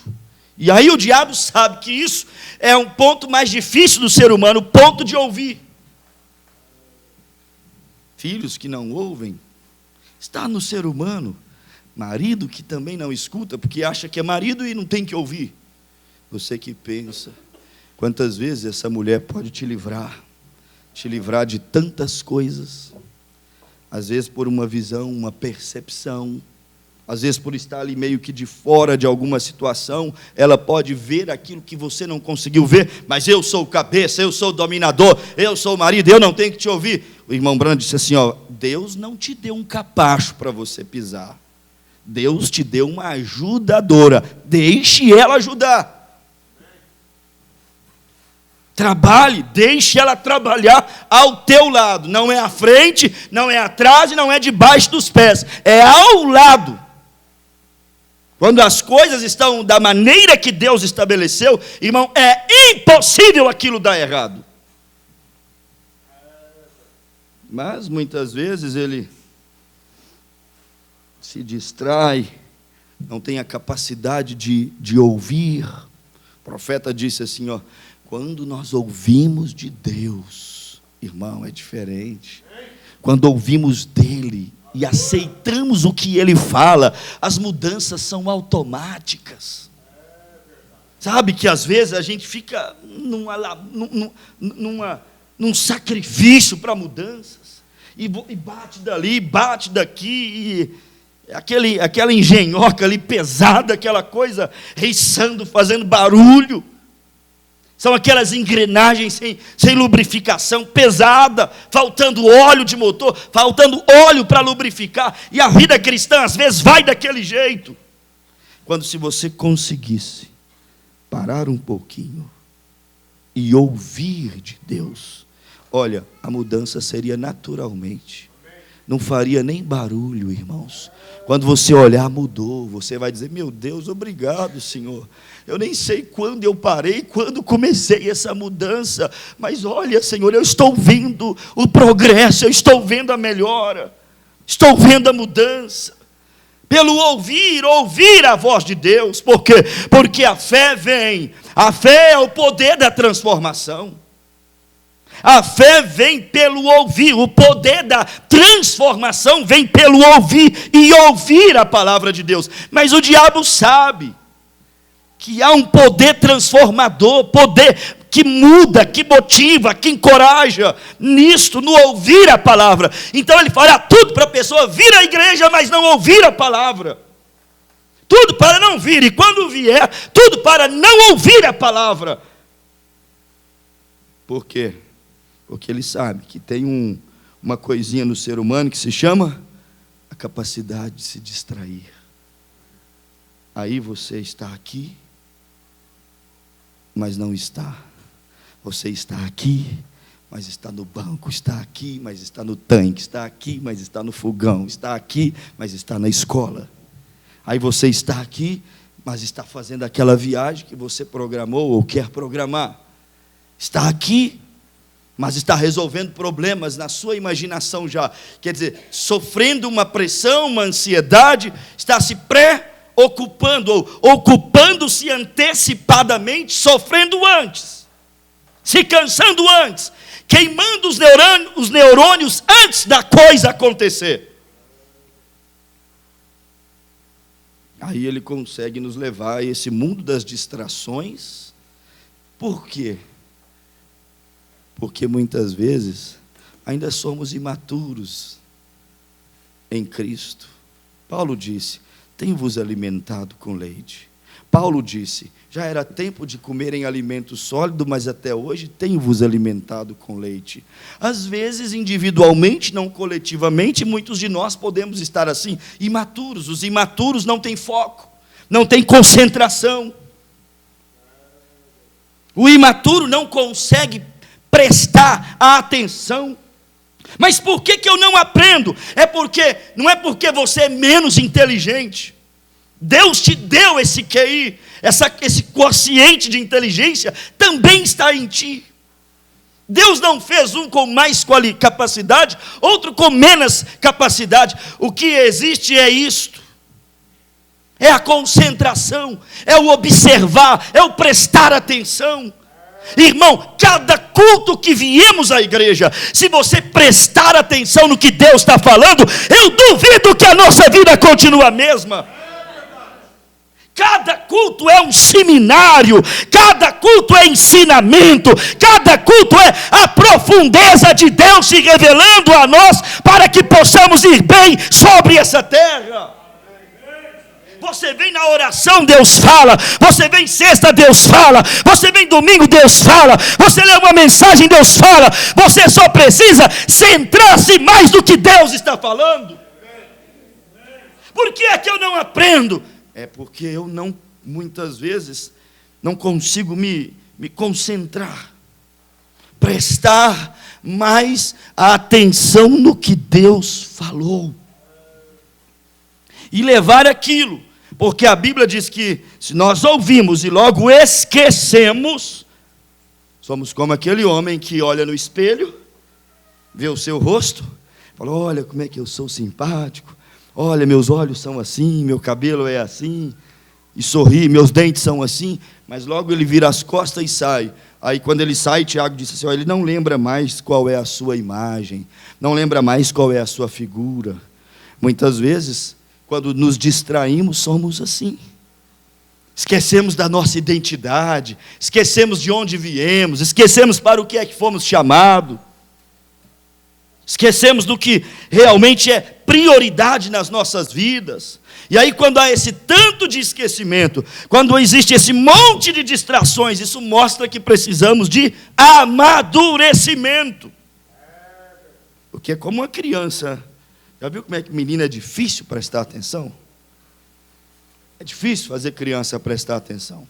E aí o diabo sabe que isso é um ponto mais difícil do ser humano, o ponto de ouvir. Filhos que não ouvem, está no ser humano. Marido que também não escuta, porque acha que é marido e não tem que ouvir. Você que pensa, quantas vezes essa mulher pode te livrar de tantas coisas, às vezes por uma visão, uma percepção, às vezes por estar ali meio que de fora de alguma situação, ela pode ver aquilo que você não conseguiu ver, mas eu sou o cabeça, eu sou o dominador, eu sou o marido, eu não tenho que te ouvir. O irmão Brando disse assim, Deus não te deu um capacho para você pisar. Deus te deu uma ajudadora. Deixe ela ajudar. Trabalhe, deixe ela trabalhar ao teu lado. Não é à frente, não é atrás e não é debaixo dos pés. É ao lado. Quando as coisas estão da maneira que Deus estabeleceu, irmão, é impossível aquilo dar errado. Mas muitas vezes ele se distrai, não tem a capacidade de ouvir. O profeta disse assim, quando nós ouvimos de Deus, irmão, é diferente. Quando ouvimos dele e aceitamos o que ele fala, as mudanças são automáticas. Sabe que às vezes a gente fica num sacrifício para mudanças, e bate dali, bate daqui, e aquela engenhoca ali pesada, aquela coisa reiçando, fazendo barulho. São aquelas engrenagens sem lubrificação, pesada, faltando óleo de motor, faltando óleo para lubrificar. E a vida cristã às vezes vai daquele jeito. Quando se você conseguisse parar um pouquinho e ouvir de Deus, olha, a mudança seria naturalmente. Não faria nem barulho, irmãos. Quando você olhar, mudou. Você vai dizer, meu Deus, obrigado, Senhor. Eu nem sei quando eu parei, quando comecei essa mudança. Mas olha, Senhor, eu estou vendo o progresso, eu estou vendo a melhora. Estou vendo a mudança. Pelo ouvir a voz de Deus. Por quê? Porque a fé vem. A fé é o poder da transformação. A fé vem pelo ouvir, o poder da transformação vem pelo ouvir e ouvir a palavra de Deus. Mas o diabo sabe que há um poder transformador, poder que muda, que motiva, que encoraja nisto, no ouvir a palavra. Então ele fará tudo para a pessoa vir à igreja, mas não ouvir a palavra. Tudo para não vir, e quando vier, tudo para não ouvir a palavra. Por quê? Porque ele sabe que tem uma coisinha no ser humano que se chama a capacidade de se distrair. Aí você está aqui, mas não está. Você está aqui, mas está no banco. Está aqui, mas está no tanque. Está aqui, mas está no fogão. Está aqui, mas está na escola. Aí você está aqui, mas está fazendo aquela viagem que você programou ou quer programar. Está aqui, mas está resolvendo problemas na sua imaginação já. Quer dizer, sofrendo uma pressão, uma ansiedade, está se preocupando, ou ocupando-se antecipadamente, sofrendo antes, se cansando antes, queimando os neurônios antes da coisa acontecer. Aí ele consegue nos levar a esse mundo das distrações. Por quê? Porque muitas vezes ainda somos imaturos em Cristo. Paulo disse, tenho-vos alimentado com leite. Paulo disse, já era tempo de comerem alimento sólido, mas até hoje tenho-vos alimentado com leite. Às vezes, individualmente, não coletivamente, muitos de nós podemos estar assim, imaturos. Os imaturos não têm foco, não têm concentração. O imaturo não consegue prestar a atenção. Mas por que eu não aprendo? Não é porque você é menos inteligente. Deus te deu esse QI, esse quociente de inteligência, também está em ti. Deus não fez um com mais capacidade, outro com menos capacidade. O que existe é isto. É a concentração, é o observar, é o prestar atenção. Irmão, cada culto que viemos à igreja, se você prestar atenção no que Deus está falando, eu duvido que a nossa vida continue a mesma. Cada culto é um seminário, cada culto é ensinamento, cada culto é a profundeza de Deus se revelando a nós, para que possamos ir bem sobre essa terra. Você vem na oração, Deus fala. Você vem sexta, Deus fala. Você vem domingo, Deus fala. Você lê uma mensagem, Deus fala. Você só precisa centrar-se mais do que Deus está falando. Por que é que eu não aprendo? É porque eu não, muitas vezes, não consigo me concentrar, prestar mais atenção no que Deus falou e levar aquilo. Porque a Bíblia diz que se nós ouvimos e logo esquecemos, somos como aquele homem que olha no espelho, vê o seu rosto, fala, olha como é que eu sou simpático, olha, meus olhos são assim, meu cabelo é assim, e sorri, meus dentes são assim, mas logo ele vira as costas e sai. Aí quando ele sai, Tiago disse assim, olha, ele não lembra mais qual é a sua imagem, não lembra mais qual é a sua figura. Muitas vezes, quando nos distraímos, somos assim. Esquecemos da nossa identidade, esquecemos de onde viemos, esquecemos para o que é que fomos chamados, esquecemos do que realmente é prioridade nas nossas vidas. E aí, quando há esse tanto de esquecimento, quando existe esse monte de distrações, isso mostra que precisamos de amadurecimento. Porque é como uma criança. Já viu como é que menina é difícil prestar atenção? É difícil fazer criança prestar atenção.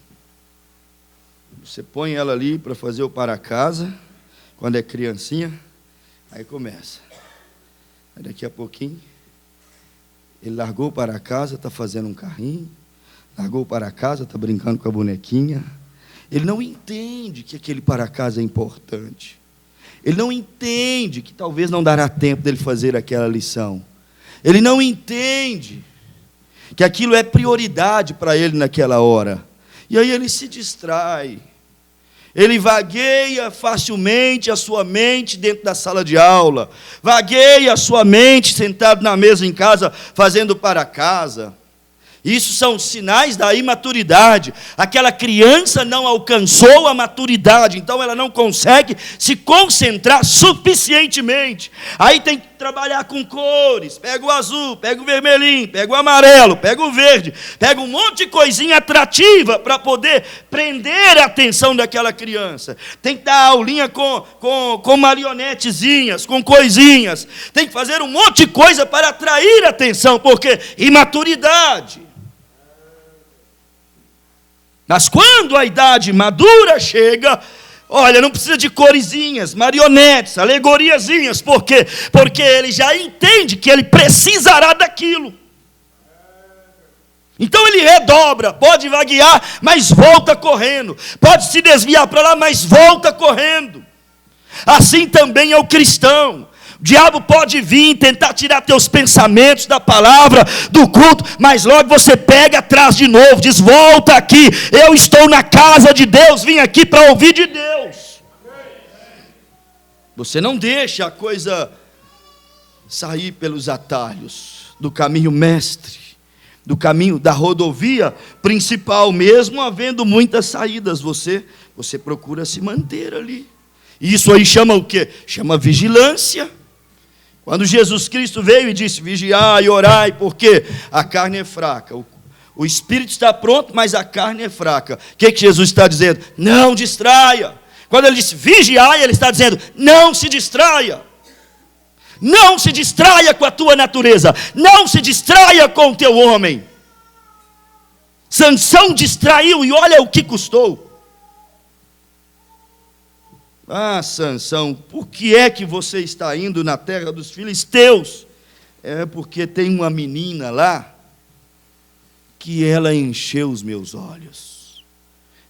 Você põe ela ali para fazer o para casa, quando é criancinha, aí começa. Aí daqui a pouquinho, ele largou para casa, está fazendo um carrinho, largou para casa, está brincando com a bonequinha. Ele não entende que aquele para casa é importante. Ele não entende que talvez não dará tempo dele fazer aquela lição. Ele não entende que aquilo é prioridade para ele naquela hora. E aí ele se distrai. Ele vagueia facilmente a sua mente dentro da sala de aula. Vagueia a sua mente sentado na mesa em casa, fazendo para casa. Isso são sinais da imaturidade. Aquela criança não alcançou a maturidade, então ela não consegue se concentrar suficientemente. Aí tem que trabalhar com cores. Pega o azul, pega o vermelhinho, pega o amarelo, pega o verde. Pega um monte de coisinha atrativa para poder prender a atenção daquela criança. Tem que dar aulinha com marionetezinhas, com coisinhas. Tem que fazer um monte de coisa para atrair a atenção, porque imaturidade. Mas quando a idade madura chega, olha, não precisa de coresinhas, marionetes, alegoriazinhas. Por quê? Porque ele já entende que ele precisará daquilo. Então ele redobra, pode vaguear, mas volta correndo. Pode se desviar para lá, mas volta correndo. Assim também é o cristão. O diabo pode vir tentar tirar teus pensamentos da palavra, do culto, mas logo você pega atrás de novo, diz: volta aqui, eu estou na casa de Deus, vim aqui para ouvir de Deus. Você não deixa a coisa sair pelos atalhos do caminho mestre, do caminho da rodovia principal, mesmo havendo muitas saídas, você procura se manter ali. Isso aí chama o quê? Chama vigilância. Quando Jesus Cristo veio e disse: vigiai e orai, porque a carne é fraca. O espírito está pronto, mas a carne é fraca. O que Jesus está dizendo? Não distraia. Quando ele disse vigiai, ele está dizendo: não se distraia. Não se distraia com a tua natureza. Não se distraia com o teu homem. Sansão distraiu e olha o que custou. Ah, Sansão, por que é que você está indo na terra dos filisteus? É porque tem uma menina lá que ela encheu os meus olhos.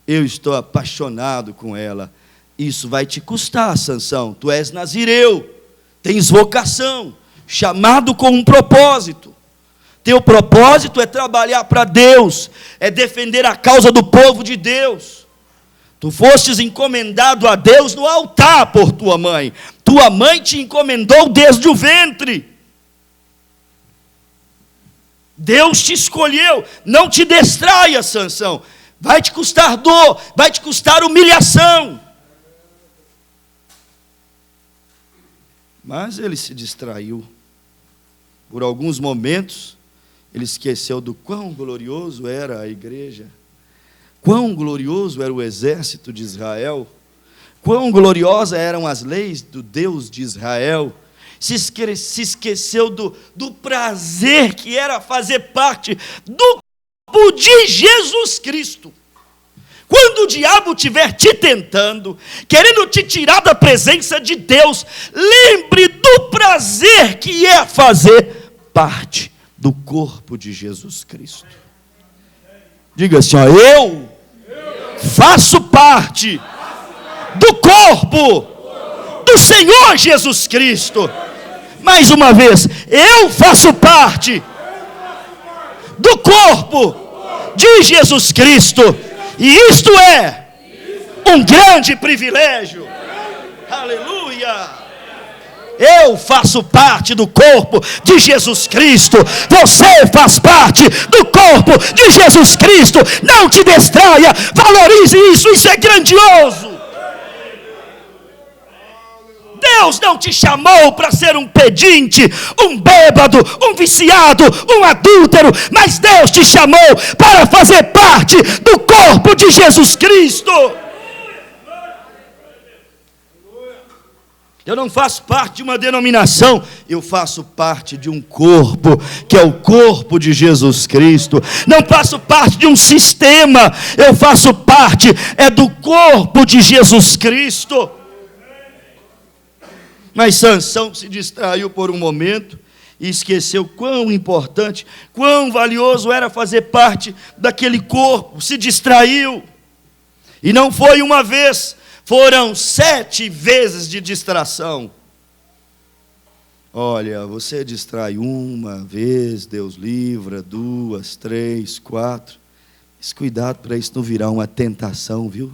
Eu estou apaixonado com ela. Isso vai te custar, Sansão. Tu és nazireu, tens vocação, chamado com um propósito. Teu propósito é trabalhar para Deus, é defender a causa do povo de Deus. Tu fostes encomendado a Deus no altar por tua mãe. Tua mãe te encomendou desde o ventre. Deus te escolheu. Não te distraia, Sansão. Vai te custar dor, vai te custar humilhação. Mas ele se distraiu. Por alguns momentos, ele esqueceu do quão glorioso era a igreja. Quão glorioso era o exército de Israel, quão gloriosas eram as leis do Deus de Israel. Se esqueceu do prazer que era fazer parte do corpo de Jesus Cristo. Quando o diabo estiver te tentando, querendo te tirar da presença de Deus, lembre do prazer que é fazer parte do corpo de Jesus Cristo. Diga assim: ó, eu faço parte do corpo do Senhor Jesus Cristo. Mais uma vez, eu faço parte do corpo de Jesus Cristo. E isto é um grande privilégio. Aleluia! Eu faço parte do corpo de Jesus Cristo. Você faz parte do corpo de Jesus Cristo. Não te distraia, valorize isso, isso é grandioso. Deus não te chamou para ser um pedinte, um bêbado, um viciado, um adúltero, mas Deus te chamou para fazer parte do corpo de Jesus Cristo. Eu não faço parte de uma denominação, eu faço parte de um corpo, que é o corpo de Jesus Cristo. Não faço parte de um sistema, eu faço parte do corpo de Jesus Cristo. Mas Sansão se distraiu por um momento e esqueceu quão importante, quão valioso era fazer parte daquele corpo. Se distraiu. E não foi uma vez, foram 7 vezes de distração. Olha, você distrai uma vez, Deus livra, 2, 3, 4. Mas cuidado para isso não virar uma tentação, viu?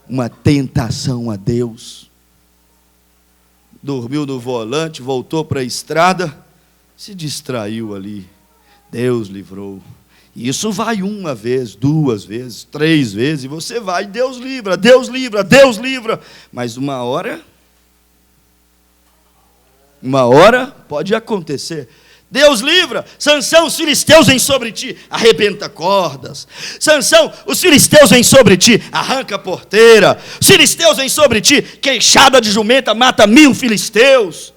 Uma tentação a Deus. Dormiu no volante, voltou para a estrada, se distraiu ali. Deus livrou. E isso vai 1 vez, 2 vezes, 3 vezes, e você vai, Deus livra, Deus livra, Deus livra. Mas uma hora pode acontecer. Deus livra. Sansão, os filisteus vêm sobre ti, arrebenta cordas. Sansão, os filisteus vêm sobre ti, arranca a porteira. Os filisteus vêm sobre ti, queixada de jumenta mata 1000 filisteus.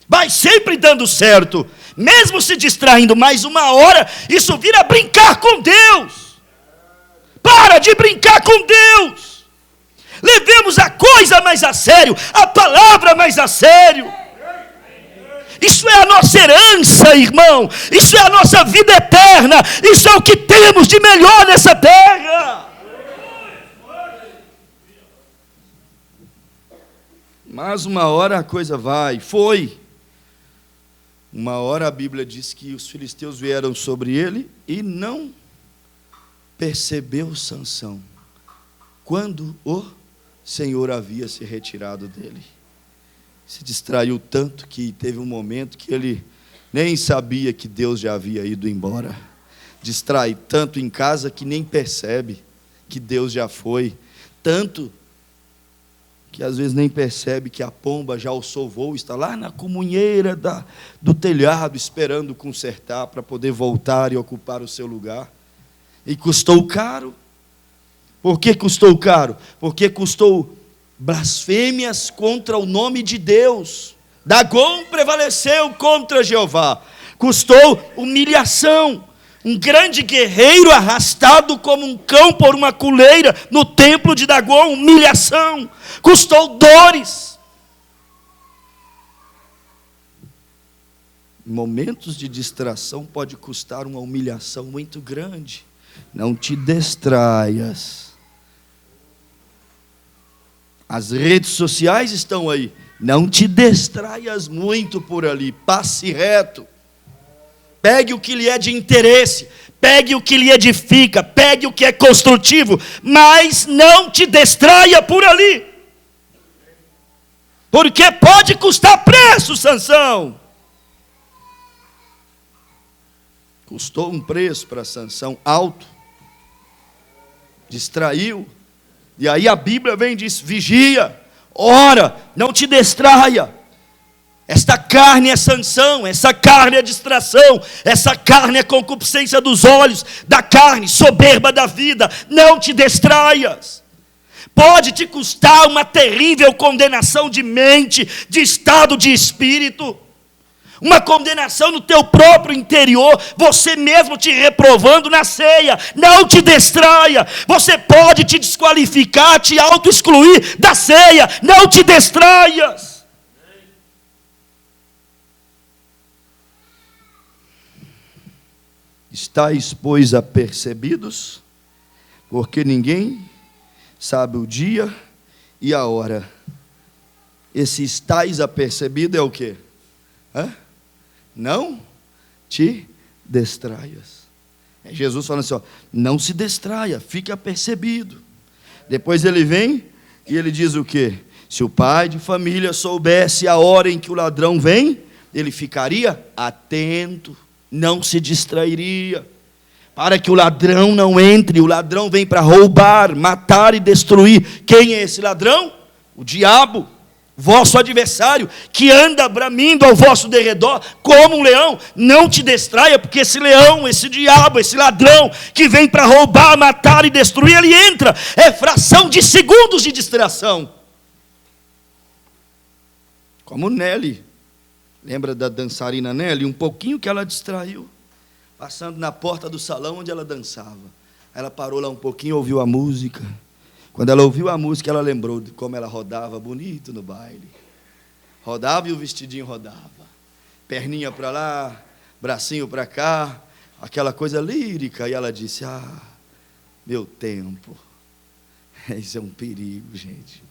Vai sempre dando certo, mesmo se distraindo. Mais uma hora, isso vira brincar com Deus. Para de brincar com Deus. Levemos a coisa mais a sério, a palavra mais a sério. Isso é a nossa herança, irmão. Isso é a nossa vida eterna. Isso é o que temos de melhor nessa terra. Mas uma hora a coisa foi. Uma hora a Bíblia diz que os filisteus vieram sobre ele e não percebeu Sansão quando o Senhor havia se retirado dele. Se distraiu tanto que teve um momento que ele nem sabia que Deus já havia ido embora. Distrai tanto em casa que nem percebe que Deus já foi. Tanto que às vezes nem percebe que a pomba já alçou voo, está lá na comunheira do telhado, esperando consertar para poder voltar e ocupar o seu lugar. E custou caro. Por que custou caro? Porque custou blasfêmias contra o nome de Deus. Dagom prevaleceu contra Jeová. Custou humilhação. Um grande guerreiro arrastado como um cão por uma coleira no templo de Dagom. Humilhação. Custou dores. Momentos de distração pode custar uma humilhação muito grande. Não te distraias. As redes sociais estão aí. Não te distraias muito por ali. Passe reto. Pegue o que lhe é de interesse. Pegue o que lhe edifica. Pegue o que é construtivo. Mas não te distraia por ali. Porque pode custar preço, Sansão. Custou um preço para Sansão alto. Distraiu. E aí a Bíblia vem e diz: vigia, ora, não te distraia. Esta carne é Sansão, essa carne é distração, essa carne é concupiscência dos olhos, da carne, soberba da vida. Não te distraias. Pode te custar uma terrível condenação de mente, de estado de espírito. Uma condenação no teu próprio interior, você mesmo te reprovando na ceia. Não te distraia. Você pode te desqualificar, te auto-excluir da ceia. Não te distraias. Estais, pois, apercebidos, porque ninguém sabe o dia e a hora. Esse estais apercebido é o quê? Não te distraias. É Jesus falando assim, não se distraia, fique apercebido. Depois ele vem e ele diz o quê? Se o pai de família soubesse a hora em que o ladrão vem, ele ficaria atento, não se distrairia, para que o ladrão não entre. O ladrão vem para roubar, matar e destruir. Quem é esse ladrão? O diabo. vosso adversário, que anda bramindo ao vosso derredor, como um leão, não te distraia, porque esse leão, esse diabo, esse ladrão, que vem para roubar, matar e destruir, ele entra, é fração de segundos de distração. Como Nelly, lembra da dançarina Nelly? Um pouquinho que ela distraiu, passando na porta do salão onde ela dançava. Ela parou lá um pouquinho, ouviu a música. Quando ela ouviu a música, ela lembrou de como ela rodava bonito no baile. Rodava e o vestidinho rodava. Perninha para lá, bracinho para cá, aquela coisa lírica. E ela disse, meu tempo. Isso é um perigo, gente.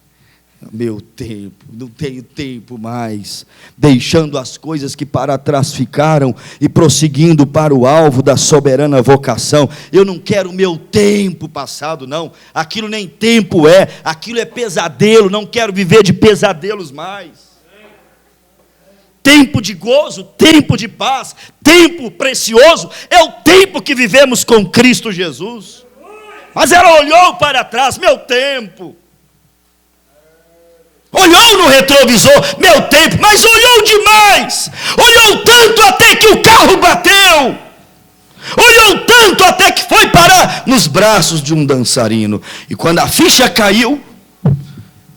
Meu tempo, não tenho tempo mais, deixando as coisas que para trás ficaram e prosseguindo para o alvo da soberana vocação. Eu não quero o meu tempo passado, não. Aquilo nem tempo é, aquilo é pesadelo. Não quero viver de pesadelos mais. Tempo de gozo, tempo de paz, tempo precioso é o tempo que vivemos com Cristo Jesus. Mas ela olhou para trás, meu tempo. Olhou no retrovisor, meu tempo, mas olhou demais. Olhou tanto até que o carro bateu. Olhou tanto até que foi parar nos braços de um dançarino. E quando a ficha caiu,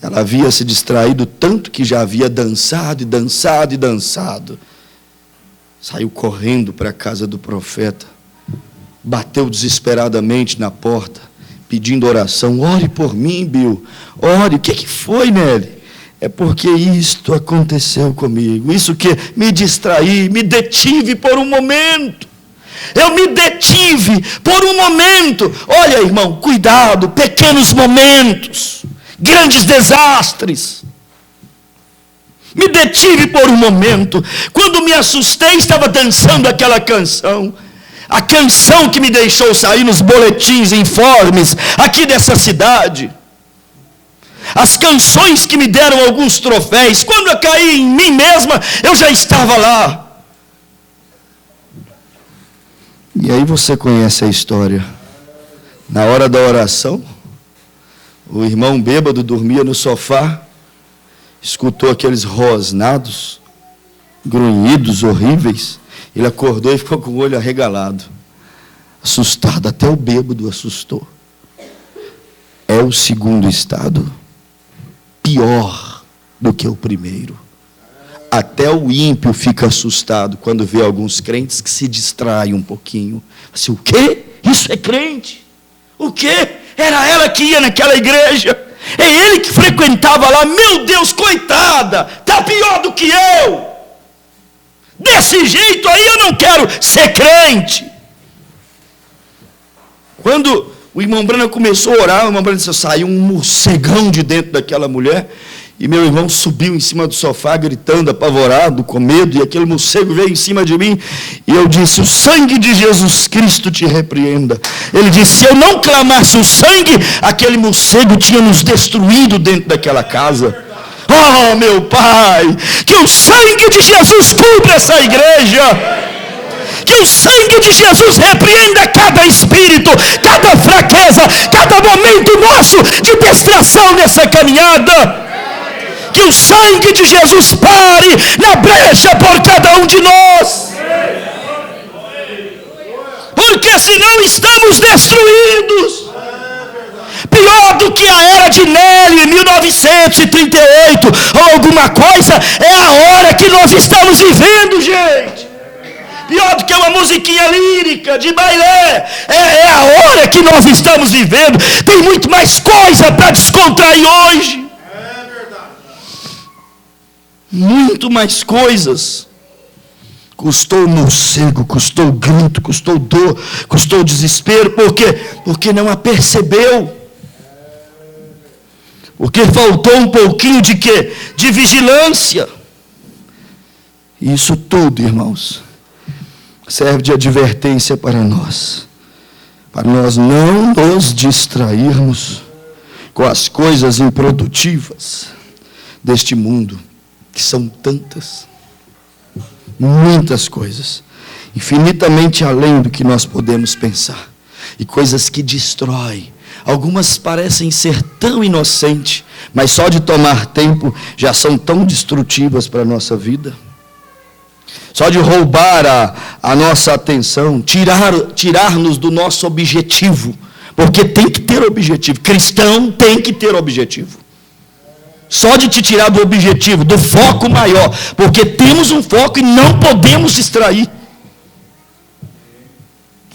ela havia se distraído tanto que já havia dançado e dançado e dançado. Saiu correndo para a casa do profeta. Bateu desesperadamente na porta, pedindo oração. Ore por mim, Bill. Ore. O que foi, Nelly? É porque isto aconteceu comigo. Isso que me distraí, me detive por um momento. Eu me detive por um momento. Olha, irmão, cuidado, pequenos momentos, grandes desastres. Me detive por um momento. Quando me assustei, estava dançando aquela canção. A canção que me deixou sair nos boletins, informes, aqui dessa cidade. As canções que me deram alguns troféus. Quando eu caí em mim mesma, eu já estava lá. E aí você conhece a história. Na hora da oração, o irmão bêbado dormia no sofá, escutou aqueles rosnados, grunhidos horríveis. Ele acordou e ficou com o olho arregalado, assustado. Até o bêbado assustou. É o segundo estado pior do que o primeiro. Até o ímpio fica assustado quando vê alguns crentes que se distraem um pouquinho. Assim, o quê? Isso é crente? O quê? Era ela que ia naquela igreja. É ele que frequentava lá. Meu Deus, coitada, está pior do que eu. Desse jeito aí eu não quero ser crente. Quando o irmão Brana começou a orar, o irmão Brana disse, saiu um morcegão de dentro daquela mulher, e meu irmão subiu em cima do sofá, gritando, apavorado, com medo, e aquele morcego veio em cima de mim, e eu disse, o sangue de Jesus Cristo te repreenda. Ele disse, se eu não clamasse o sangue, aquele morcego tinha nos destruído dentro daquela casa. Oh, meu Pai, que o sangue de Jesus cubra essa igreja. Que o sangue de Jesus repreenda cada espírito, cada fraqueza, cada momento nosso de distração nessa caminhada. Que o sangue de Jesus pare na brecha por cada um de nós. Porque senão estamos destruídos. Pior do que a era de Nelly, 1938, ou alguma coisa, é a hora que nós estamos vivendo, gente. Pior do que uma musiquinha lírica, de bailé. É a hora que nós estamos vivendo. Tem muito mais coisa para descontrair hoje. É verdade. Muito mais coisas. Custou morcego, custou grito, custou dor, custou desespero. Por quê? Porque não a percebeu. Porque faltou um pouquinho de quê? De vigilância. Isso tudo, irmãos, serve de advertência para nós não nos distrairmos com as coisas improdutivas deste mundo, que são tantas, muitas coisas, infinitamente além do que nós podemos pensar, e coisas que destroem Algumas parecem ser tão inocentes, mas só de tomar tempo já são tão destrutivas para a nossa vida. Só de roubar a nossa atenção, tirar-nos do nosso objetivo. Porque tem que ter objetivo. Cristão tem que ter objetivo. Só de te tirar do objetivo, do foco maior. Porque temos um foco e não podemos distrair.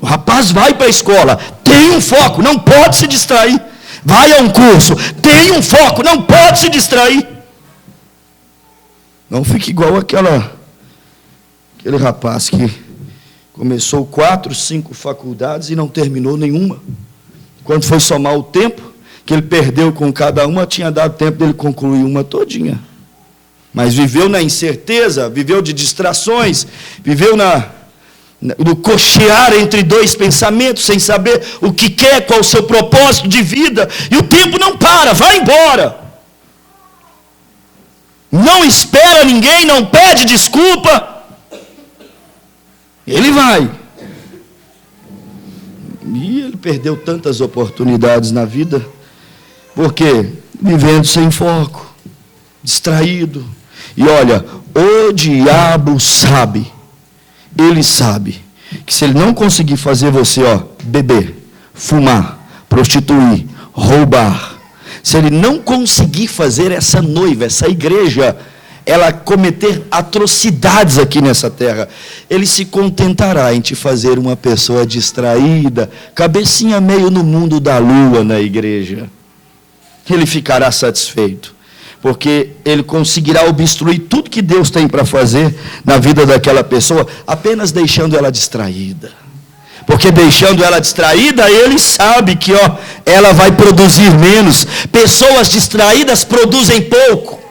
O rapaz vai para a escola, tem um foco, não pode se distrair. Vai a um curso, tem um foco, não pode se distrair. Não fique igual aquele rapaz que começou 4, 5 faculdades e não terminou nenhuma. Quando foi somar o tempo que ele perdeu com cada uma, tinha dado tempo dele concluir uma todinha. Mas viveu na incerteza, viveu de distrações, viveu no cochear entre dois pensamentos, sem saber o que quer, qual o seu propósito de vida, e o tempo não para, vai embora. Não espera ninguém, não pede desculpa. Ele vai. E ele perdeu tantas oportunidades na vida, porque vivendo sem foco, distraído. E olha, o diabo sabe, ele sabe, que se ele não conseguir fazer você, beber, fumar, prostituir, roubar, se ele não conseguir fazer essa noiva, essa igreja, ela cometer atrocidades aqui nessa terra, ele se contentará em te fazer uma pessoa distraída, cabecinha meio no mundo da lua na igreja. Ele ficará satisfeito, porque ele conseguirá obstruir tudo que Deus tem para fazer na vida daquela pessoa, apenas deixando ela distraída. Porque deixando ela distraída, ele sabe que ela vai produzir menos. Pessoas distraídas produzem pouco.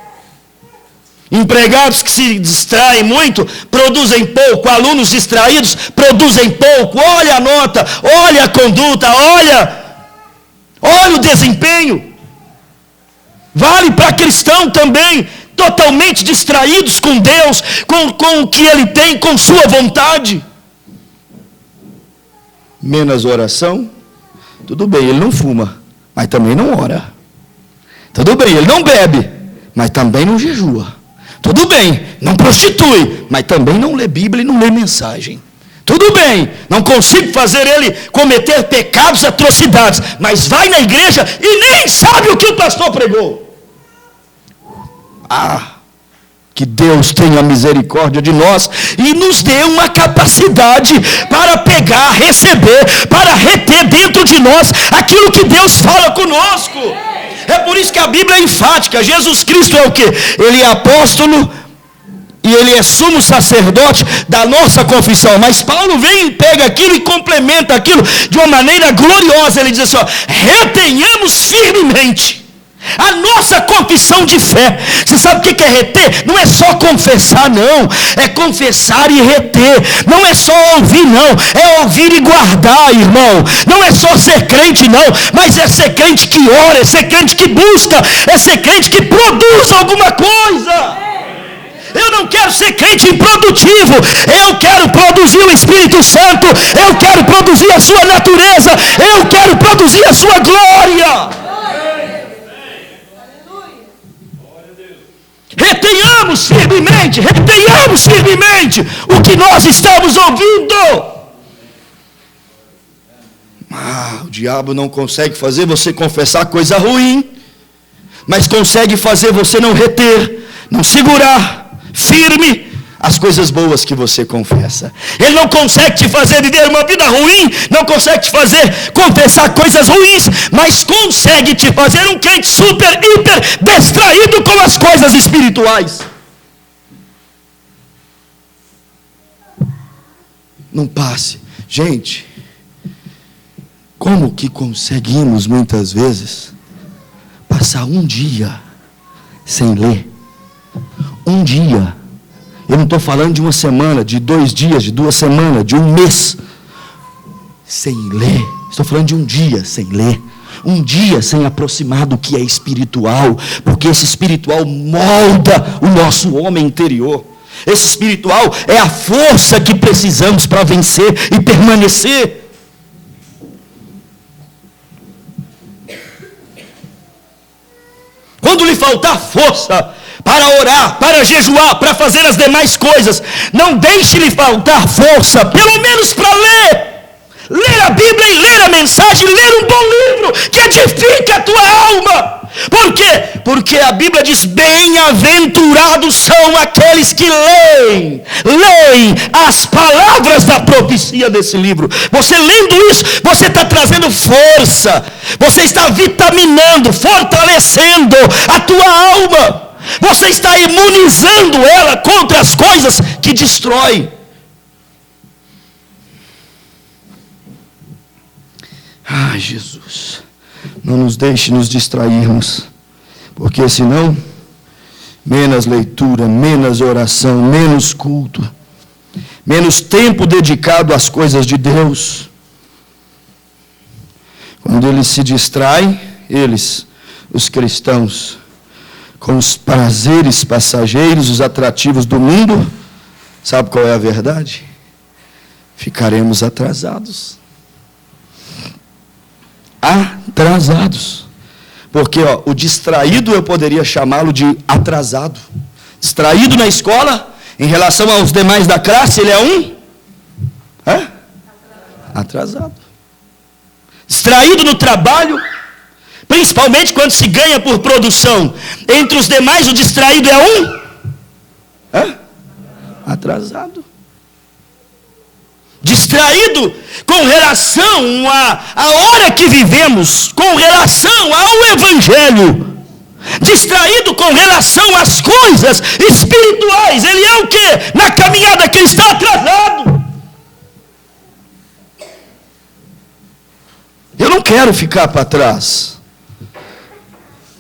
Empregados que se distraem muito, produzem pouco. Alunos distraídos, produzem pouco. Olha a nota, olha a conduta, olha o desempenho. Vale para cristão também, totalmente distraídos com Deus, com o que Ele tem, com sua vontade. Menos oração, tudo bem, ele não fuma, mas também não ora. Tudo bem, ele não bebe, mas também não jejua. Tudo bem, não prostitui, mas também não lê Bíblia e não lê mensagem. Tudo bem, não consigo fazer ele cometer pecados, atrocidades, mas vai na igreja e nem sabe o que o pastor pregou. Que Deus tenha misericórdia de nós e nos dê uma capacidade para pegar, receber, para reter dentro de nós aquilo que Deus fala conosco. É por isso que a Bíblia é enfática. Jesus Cristo é o quê? Ele é apóstolo e ele é sumo sacerdote da nossa confissão. Mas Paulo vem e pega aquilo e complementa aquilo de uma maneira gloriosa. Ele diz assim, retenhamos firmemente a nossa confissão de fé. Você sabe o que é reter? Não é só confessar, não. É confessar e reter. Não é só ouvir, não. É ouvir e guardar, irmão. Não é só ser crente, não. Mas é ser crente que ora, é ser crente que busca, é ser crente que produz alguma coisa. Eu não quero ser crente improdutivo. Eu quero produzir o Espírito Santo. Eu quero produzir a sua natureza. Eu quero produzir a sua glória. Retenhamos firmemente o que nós estamos ouvindo. O diabo não consegue fazer você confessar coisa ruim, mas consegue fazer você não reter, não segurar firme as coisas boas que você confessa. Ele não consegue te fazer viver uma vida ruim, não consegue te fazer confessar coisas ruins, mas consegue te fazer um crente super, hiper distraído com as coisas espirituais. Não passe. Gente, como que conseguimos muitas vezes passar um dia sem ler? Um dia. Eu não estou falando de uma semana, de 2 dias, de 2 semanas, de 1 mês sem ler. Estou falando de um dia sem ler. Um dia sem aproximar do que é espiritual. Porque esse espiritual molda o nosso homem interior. Esse espiritual é a força que precisamos para vencer e permanecer. faltar força para orar, para jejuar, para fazer as demais coisas. Não deixe lhe faltar força, pelo menos para ler a Bíblia e ler a mensagem, ler um bom livro que edifica a tua alma. Por quê? Porque a Bíblia diz: bem-aventurados são aqueles que leem as palavras da profecia desse livro. Você lendo isso, você está trazendo força, você está vitaminando, fortalecendo a tua alma, você está imunizando ela contra as coisas que destroem. Ai, Jesus, não nos deixe nos distrairmos, porque senão, menos leitura, menos oração, menos culto, menos tempo dedicado às coisas de Deus. Quando eles se distraem, os cristãos, com os prazeres passageiros, os atrativos do mundo, sabe qual é a verdade? Ficaremos atrasados. Porque o distraído eu poderia chamá-lo de atrasado. Distraído na escola, em relação aos demais da classe, ele é atrasado. Distraído no trabalho, principalmente quando se ganha por produção. Entre os demais, o distraído é atrasado. Distraído com relação à hora que vivemos, com relação ao Evangelho. Distraído com relação às coisas espirituais. Ele é o quê? Na caminhada cristã, atrasado. Eu não quero ficar para trás.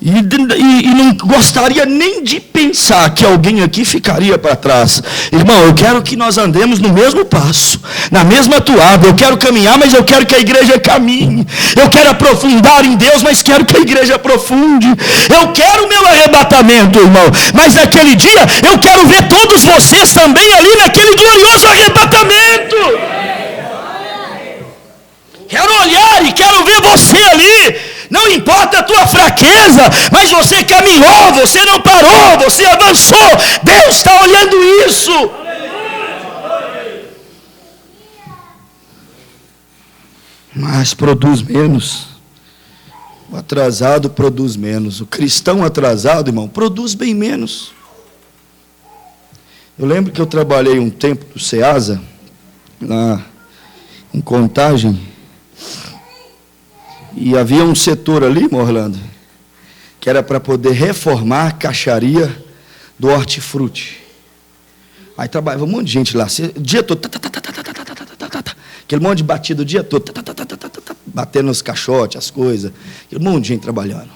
E não gostaria nem de pensar que alguém aqui ficaria para trás. Irmão, eu quero que nós andemos no mesmo passo, na mesma toada. Eu quero caminhar, mas eu quero que a igreja caminhe. Eu quero aprofundar em Deus, mas quero que a igreja aprofunde. Eu quero o meu arrebatamento, irmão, mas naquele dia eu quero ver todos vocês também ali naquele glorioso arrebatamento. Quero olhar e quero ver você ali. Não importa a tua fraqueza, mas você caminhou, você não parou, você avançou. Deus está olhando isso. Mas produz menos. O atrasado produz menos. O cristão atrasado, irmão, produz bem menos. Eu lembro que eu trabalhei um tempo no Ceasa, lá em Contagem. E havia um setor ali, Orlando, que era para poder reformar a caixaria do hortifruti. Aí trabalhava um monte de gente lá, o dia todo, aquele monte de batida o dia todo, batendo nos caixotes, as coisas, aquele monte de gente trabalhando.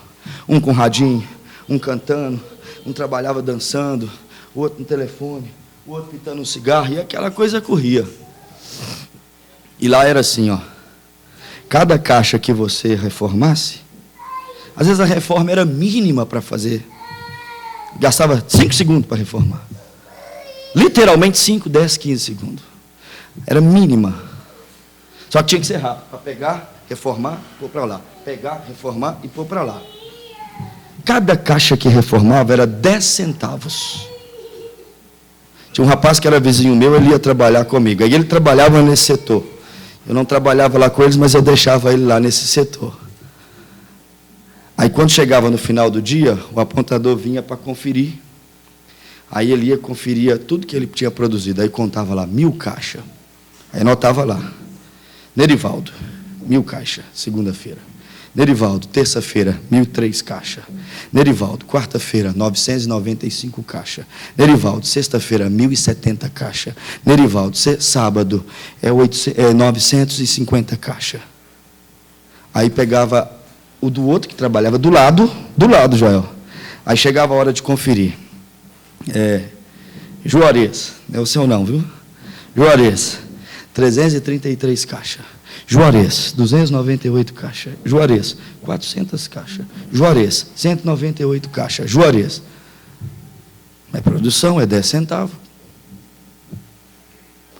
Um com radinho, um cantando, um trabalhava dançando, o outro no telefone, o outro pitando um cigarro, e aquela coisa corria. E lá era assim, cada caixa que você reformasse, às vezes a reforma era mínima para fazer. Gastava 5 segundos para reformar. Literalmente 5, 10, 15 segundos. Era mínima. Só que tinha que ser rápido. Para pegar, reformar, pôr para lá. Pegar, reformar e pôr para lá. Cada caixa que reformava era 10 centavos. Tinha um rapaz que era vizinho meu, ele ia trabalhar comigo. Aí ele trabalhava nesse setor. Eu não trabalhava lá com eles, mas eu deixava ele lá nesse setor. Aí quando chegava no final do dia, o apontador vinha para conferir. Aí ele ia conferir tudo que ele tinha produzido. Aí contava lá 1000 caixas. Aí anotava lá. Nerivaldo, 1000 caixas, segunda-feira. Nerivaldo, terça-feira, 1003 caixas. Nerivaldo, quarta-feira, 995 caixas. Nerivaldo, sexta-feira, 1070 caixas. Nerivaldo, sábado, 950 caixas. Aí pegava o do outro que trabalhava do lado, Joel. Aí chegava a hora de conferir. Juarez, não é o seu não, viu? Juarez, 333 caixas. Juarez, 298 caixas. Juarez, 400 caixas. Juarez, 198 caixas. Juarez. Mas produção é 10 centavos.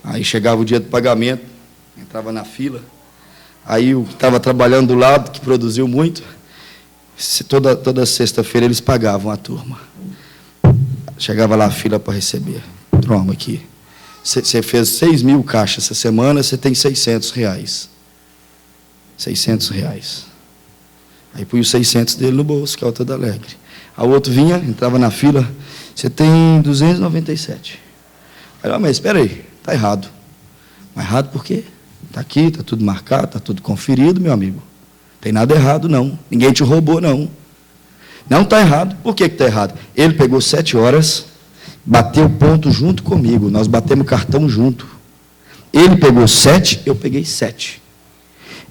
Aí chegava o dia do pagamento, entrava na fila. Aí o que estava trabalhando do lado, que produziu muito, Toda sexta-feira eles pagavam a turma. Chegava lá a fila para receber. Toma aqui. Você fez 6.000 caixas essa semana, você tem R$600. R$600. Aí põe os 600 dele no bolso, que é o Todo Alegre. A outro vinha, entrava na fila, você tem 297. Aí, mas espera aí, está errado. Mas errado por quê? Está aqui, está tudo marcado, está tudo conferido, meu amigo. Não tem nada errado, não. Ninguém te roubou, não. Não está errado. Por que está errado? Ele pegou 7 horas, bateu ponto junto comigo. Nós batemos cartão junto. Ele pegou 7, eu peguei 7.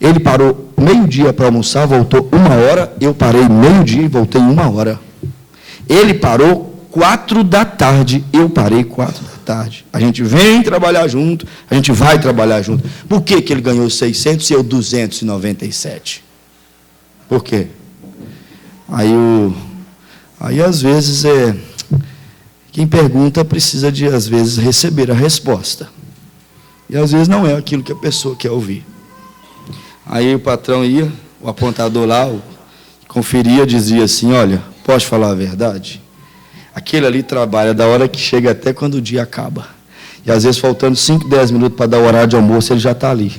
Ele parou meio-dia para almoçar, voltou 1 hora. Eu parei meio-dia e voltei 1 hora. Ele parou 4 da tarde, eu parei 4 da tarde. A gente vem trabalhar junto, a gente vai trabalhar junto. Por que ele ganhou 600 e eu 297? Por quê? Aí às vezes, quem pergunta precisa de, às vezes, receber a resposta. E às vezes não é aquilo que a pessoa quer ouvir. Aí o patrão ia, o apontador lá, conferia, dizia assim, olha, posso falar a verdade? Aquele ali trabalha da hora que chega até quando o dia acaba. E às vezes faltando 5, 10 minutos para dar o horário de almoço, ele já está ali,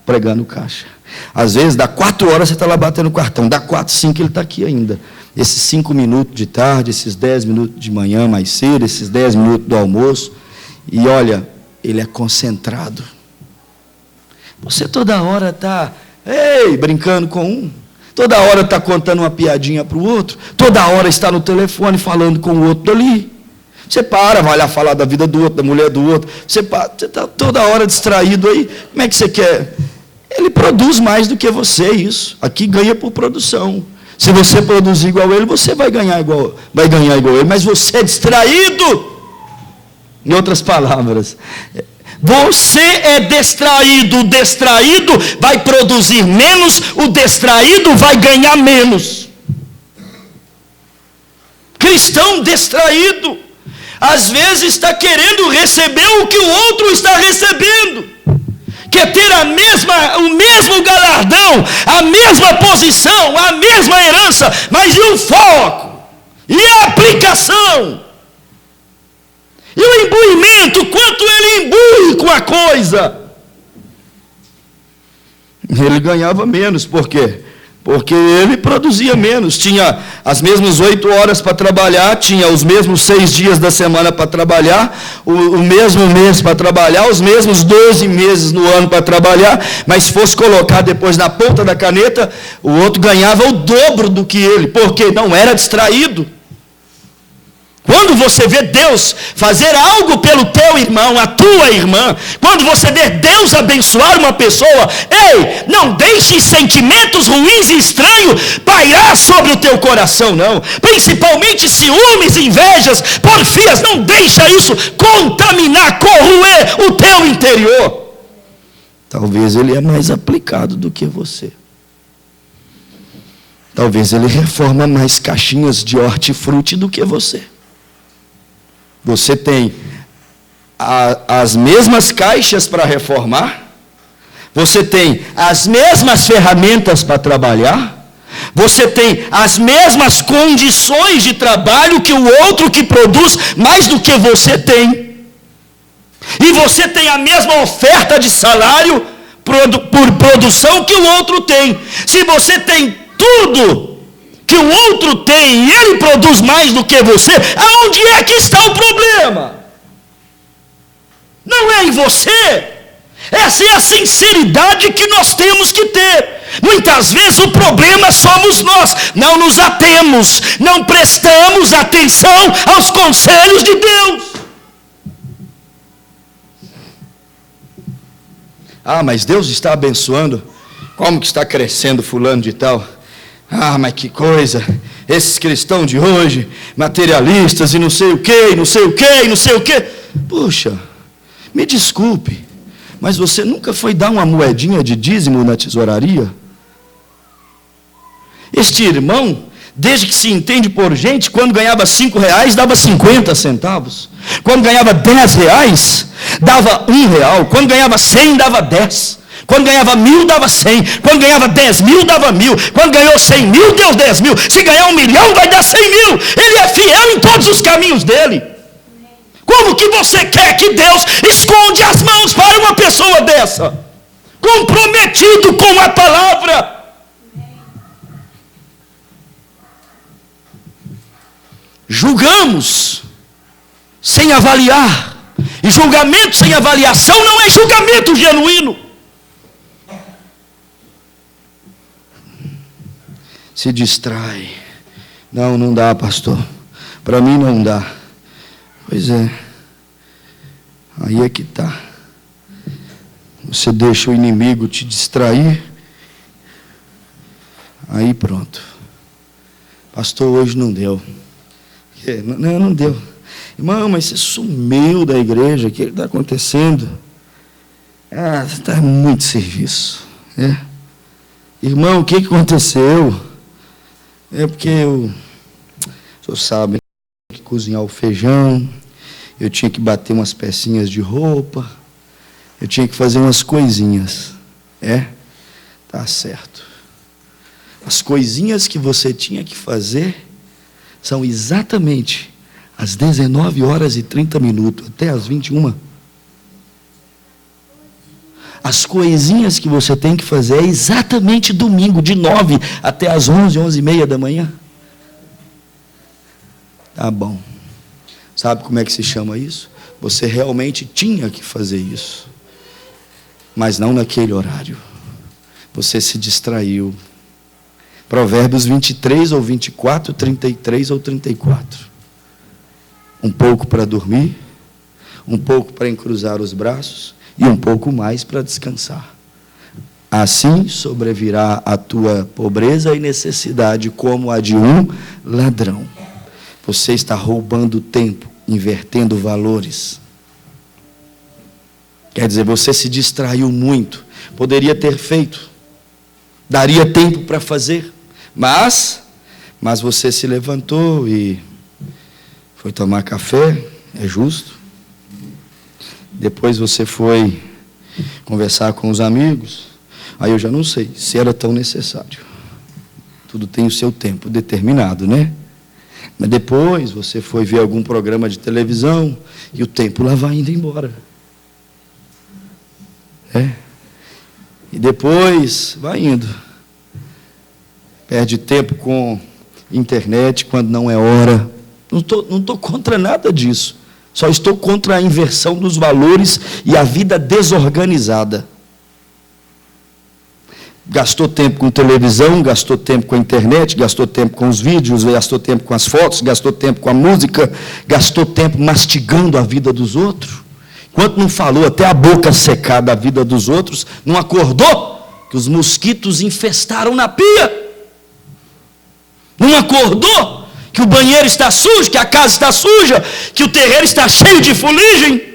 pregando caixa. Às vezes dá 4 horas, você está lá batendo o cartão, dá 4, 5, ele está aqui ainda. Esses 5 minutos de tarde, esses 10 minutos de manhã mais cedo, esses 10 minutos do almoço. E olha, ele é concentrado. Você toda hora está, brincando com um. Toda hora está contando uma piadinha para o outro. Toda hora está no telefone falando com o outro ali. Você vai lá falar da vida do outro, da mulher do outro. Você está toda hora distraído aí. Como é que você quer? Ele produz mais do que você, isso. Aqui ganha por produção. Se você produzir igual ele, você vai ganhar igual ele. Mas você é distraído. Em outras palavras, você é distraído. O distraído vai produzir menos, o distraído vai ganhar menos. Cristão distraído, às vezes está querendo receber o que o outro está recebendo. Quer ter o mesmo galardão, a mesma posição, a mesma herança, mas e o foco? E a aplicação? E o imbuimento, quanto ele imbui com a coisa? Ele ganhava menos, por quê? Porque ele produzia menos, tinha as mesmas 8 horas para trabalhar, tinha os mesmos 6 dias da semana para trabalhar, o mesmo mês para trabalhar, os mesmos 12 meses no ano para trabalhar, mas se fosse colocar depois na ponta da caneta, o outro ganhava o dobro do que ele, porque não era distraído. Quando você vê Deus fazer algo pelo teu irmão, a tua irmã, quando você vê Deus abençoar uma pessoa, não deixe sentimentos ruins e estranhos pairar sobre o teu coração, não. Principalmente ciúmes, invejas, porfias, não deixa isso contaminar, corroer o teu interior. Talvez ele é mais aplicado do que você. Talvez ele reforma mais caixinhas de hortifruti do que você. Você tem as mesmas caixas para reformar, você tem as mesmas ferramentas para trabalhar, você tem as mesmas condições de trabalho que o outro que produz mais do que você tem, e você tem a mesma oferta de salário por produção que o outro tem. Se você tem tudo que o outro tem e ele produz mais do que você, aonde é que está o problema? Não é em você. Essa é a sinceridade que nós temos que ter. Muitas vezes o problema somos nós, não nos atemos, não prestamos atenção aos conselhos de Deus. Mas Deus está abençoando. Como que está crescendo fulano de tal? Mas que coisa, esses cristãos de hoje, materialistas e não sei o que, não sei o que, não sei o que. Puxa, me desculpe, mas você nunca foi dar uma moedinha de dízimo na tesouraria? Este irmão, desde que se entende por gente, quando ganhava R$5, dava 50 centavos. Quando ganhava R$10, dava R$1. Quando ganhava 100, dava 10. Quando ganhava 1.000, dava 100. Quando ganhava 10.000, dava 1.000. Quando ganhou 100.000, deu 10.000. Se ganhar 1 milhão, vai dar 100.000. Ele é fiel em todos os caminhos dele. Como que você quer que Deus esconde as mãos para uma pessoa dessa? Comprometido com a palavra. Julgamos sem avaliar. E julgamento sem avaliação não é julgamento genuíno. Se distrai. Não dá, pastor. Para mim não dá. Pois é. Aí é que está. Você deixa o inimigo te distrair. Aí pronto. Pastor, hoje não deu. Não deu. Irmão, mas você sumiu da igreja. O que está acontecendo? Está muito serviço. Irmão, o que aconteceu? Porque o senhor sabe, que cozinhar o feijão, eu tinha que bater umas pecinhas de roupa, eu tinha que fazer umas coisinhas. Tá certo. As coisinhas que você tinha que fazer são exatamente às 19h30 até às 21h. As coisinhas que você tem que fazer é exatamente domingo, de 9 até às 11, 11h30 da manhã. Tá bom. Sabe como é que se chama isso? Você realmente tinha que fazer isso. Mas não naquele horário. Você se distraiu. Provérbios 23 ou 24, 33 ou 34. Um pouco para dormir, um pouco para encruzar os braços e um pouco mais para descansar. Assim sobrevirá a tua pobreza e necessidade como a de um ladrão. Você está roubando tempo, invertendo valores. Quer dizer, você se distraiu muito. Poderia ter feito. Daria tempo para fazer. Mas você se levantou e foi tomar café, é justo. Depois você foi conversar com os amigos. Aí eu já não sei se era tão necessário. Tudo tem o seu tempo determinado, né? Mas depois você foi ver algum programa de televisão e o tempo lá vai indo embora. E depois vai indo. Perde tempo com internet quando não é hora. Não estou contra nada disso. Só estou contra a inversão dos valores e a vida desorganizada. Gastou tempo com televisão, gastou tempo com a internet, gastou tempo com os vídeos, gastou tempo com as fotos, gastou tempo com a música, gastou tempo mastigando a vida dos outros. Enquanto não falou até a boca secar da vida dos outros, não acordou que os mosquitos infestaram na pia. Não acordou que o banheiro está sujo, que a casa está suja, que o terreiro está cheio de fuligem.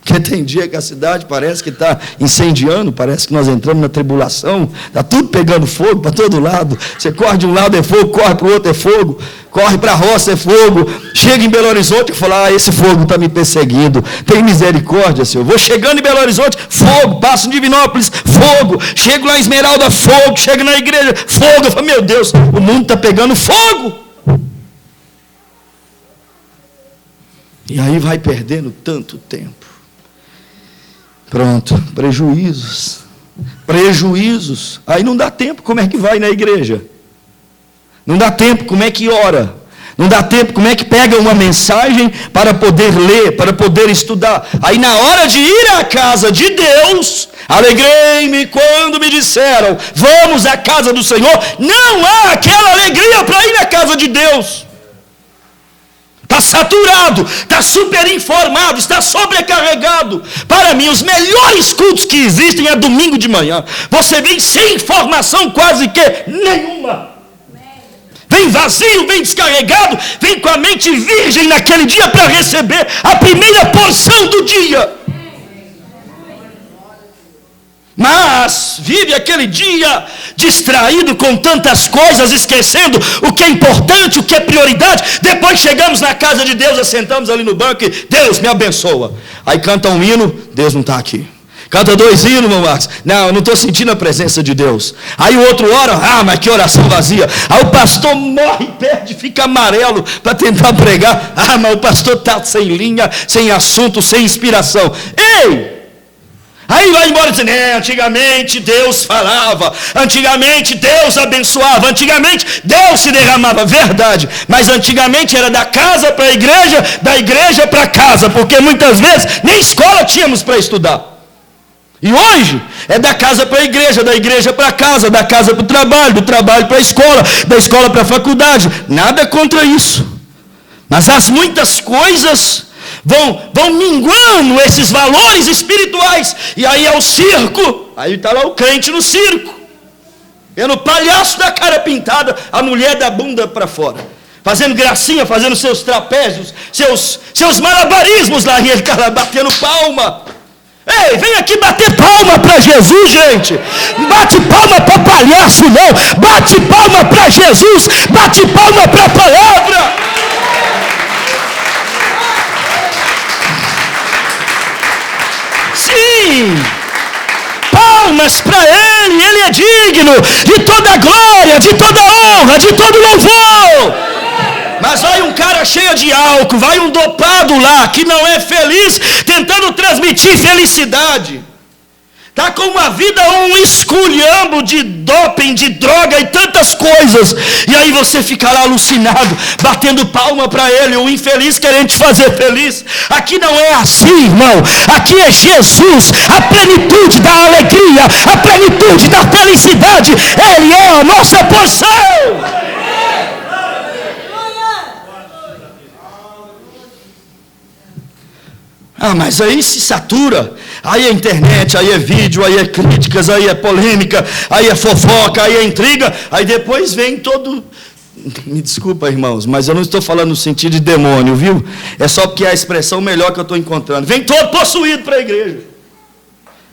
Porque tem dia que a cidade parece que está incendiando, parece que nós entramos na tribulação, está tudo pegando fogo para todo lado. Você corre de um lado é fogo, corre para o outro é fogo, corre para a roça é fogo, chega em Belo Horizonte e fala, esse fogo está me perseguindo, tem misericórdia, Senhor. Vou chegando em Belo Horizonte, fogo, passo em Divinópolis, fogo, chego lá em Esmeralda, fogo, chego na igreja, fogo. Eu falo, meu Deus, o mundo está pegando fogo. E aí vai perdendo tanto tempo. Pronto, prejuízos. Aí não dá tempo, como é que vai na igreja? Não dá tempo, como é que ora? Não dá tempo, como é que pega uma mensagem para poder ler, para poder estudar? Aí na hora de ir à casa de Deus, alegrei-me quando me disseram, vamos à casa do Senhor. Não há aquela alegria para ir à casa de Deus. Está saturado, está super informado, está sobrecarregado. Para mim, os melhores cultos que existem é domingo de manhã. Você vem sem informação quase que nenhuma. Vem vazio, vem descarregado, vem com a mente virgem naquele dia para receber a primeira porção do dia. Mas vive aquele dia distraído com tantas coisas, esquecendo o que é importante, o que é prioridade. Depois chegamos na casa de Deus, assentamos ali no banco e Deus me abençoa. Aí canta um hino, Deus não está aqui. Canta 2 hinos, irmão Marcos. Não, eu não estou sentindo a presença de Deus. Aí o outro ora, mas que oração vazia. Aí o pastor morre, perde, fica amarelo para tentar pregar. Mas o pastor está sem linha, sem assunto, sem inspiração. Ei! Aí vai embora dizendo, antigamente Deus falava, antigamente Deus abençoava, antigamente Deus se derramava. Verdade, mas antigamente era da casa para a igreja, da igreja para casa, porque muitas vezes nem escola tínhamos para estudar. E hoje é da casa para a igreja, da igreja para casa, da casa para o trabalho, do trabalho para a escola, da escola para a faculdade. Nada contra isso. Mas as muitas coisas vão minguando esses valores espirituais. E aí é o circo. Aí está lá o crente no circo, vendo o palhaço da cara pintada, a mulher da bunda para fora, fazendo gracinha, fazendo seus trapézios, seus malabarismos lá, e ele está lá batendo palma. Ei, vem aqui bater palma para Jesus, gente. Bate palma para palhaço, não. Bate palma para Jesus. Bate palma para a palavra. Sim. Palmas para Ele. Ele é digno de toda glória, de toda honra, de todo louvor. Mas vai um cara cheio de álcool, vai um dopado lá, que não é feliz, tentando transmitir felicidade. Está com uma vida, um esculhambo de doping, de droga e tantas coisas. E aí você fica lá alucinado, batendo palma para ele, o infeliz querendo te fazer feliz. Aqui não é assim, irmão. Aqui é Jesus, a plenitude da alegria, a plenitude da felicidade. Ele é a nossa porção. Mas aí se satura, aí é internet, aí é vídeo, aí é críticas, aí é polêmica, aí é fofoca, aí é intriga, aí depois vem todo... Me desculpa, irmãos, mas eu não estou falando no sentido de demônio, viu? É só porque é a expressão melhor que eu estou encontrando. Vem todo possuído para a igreja.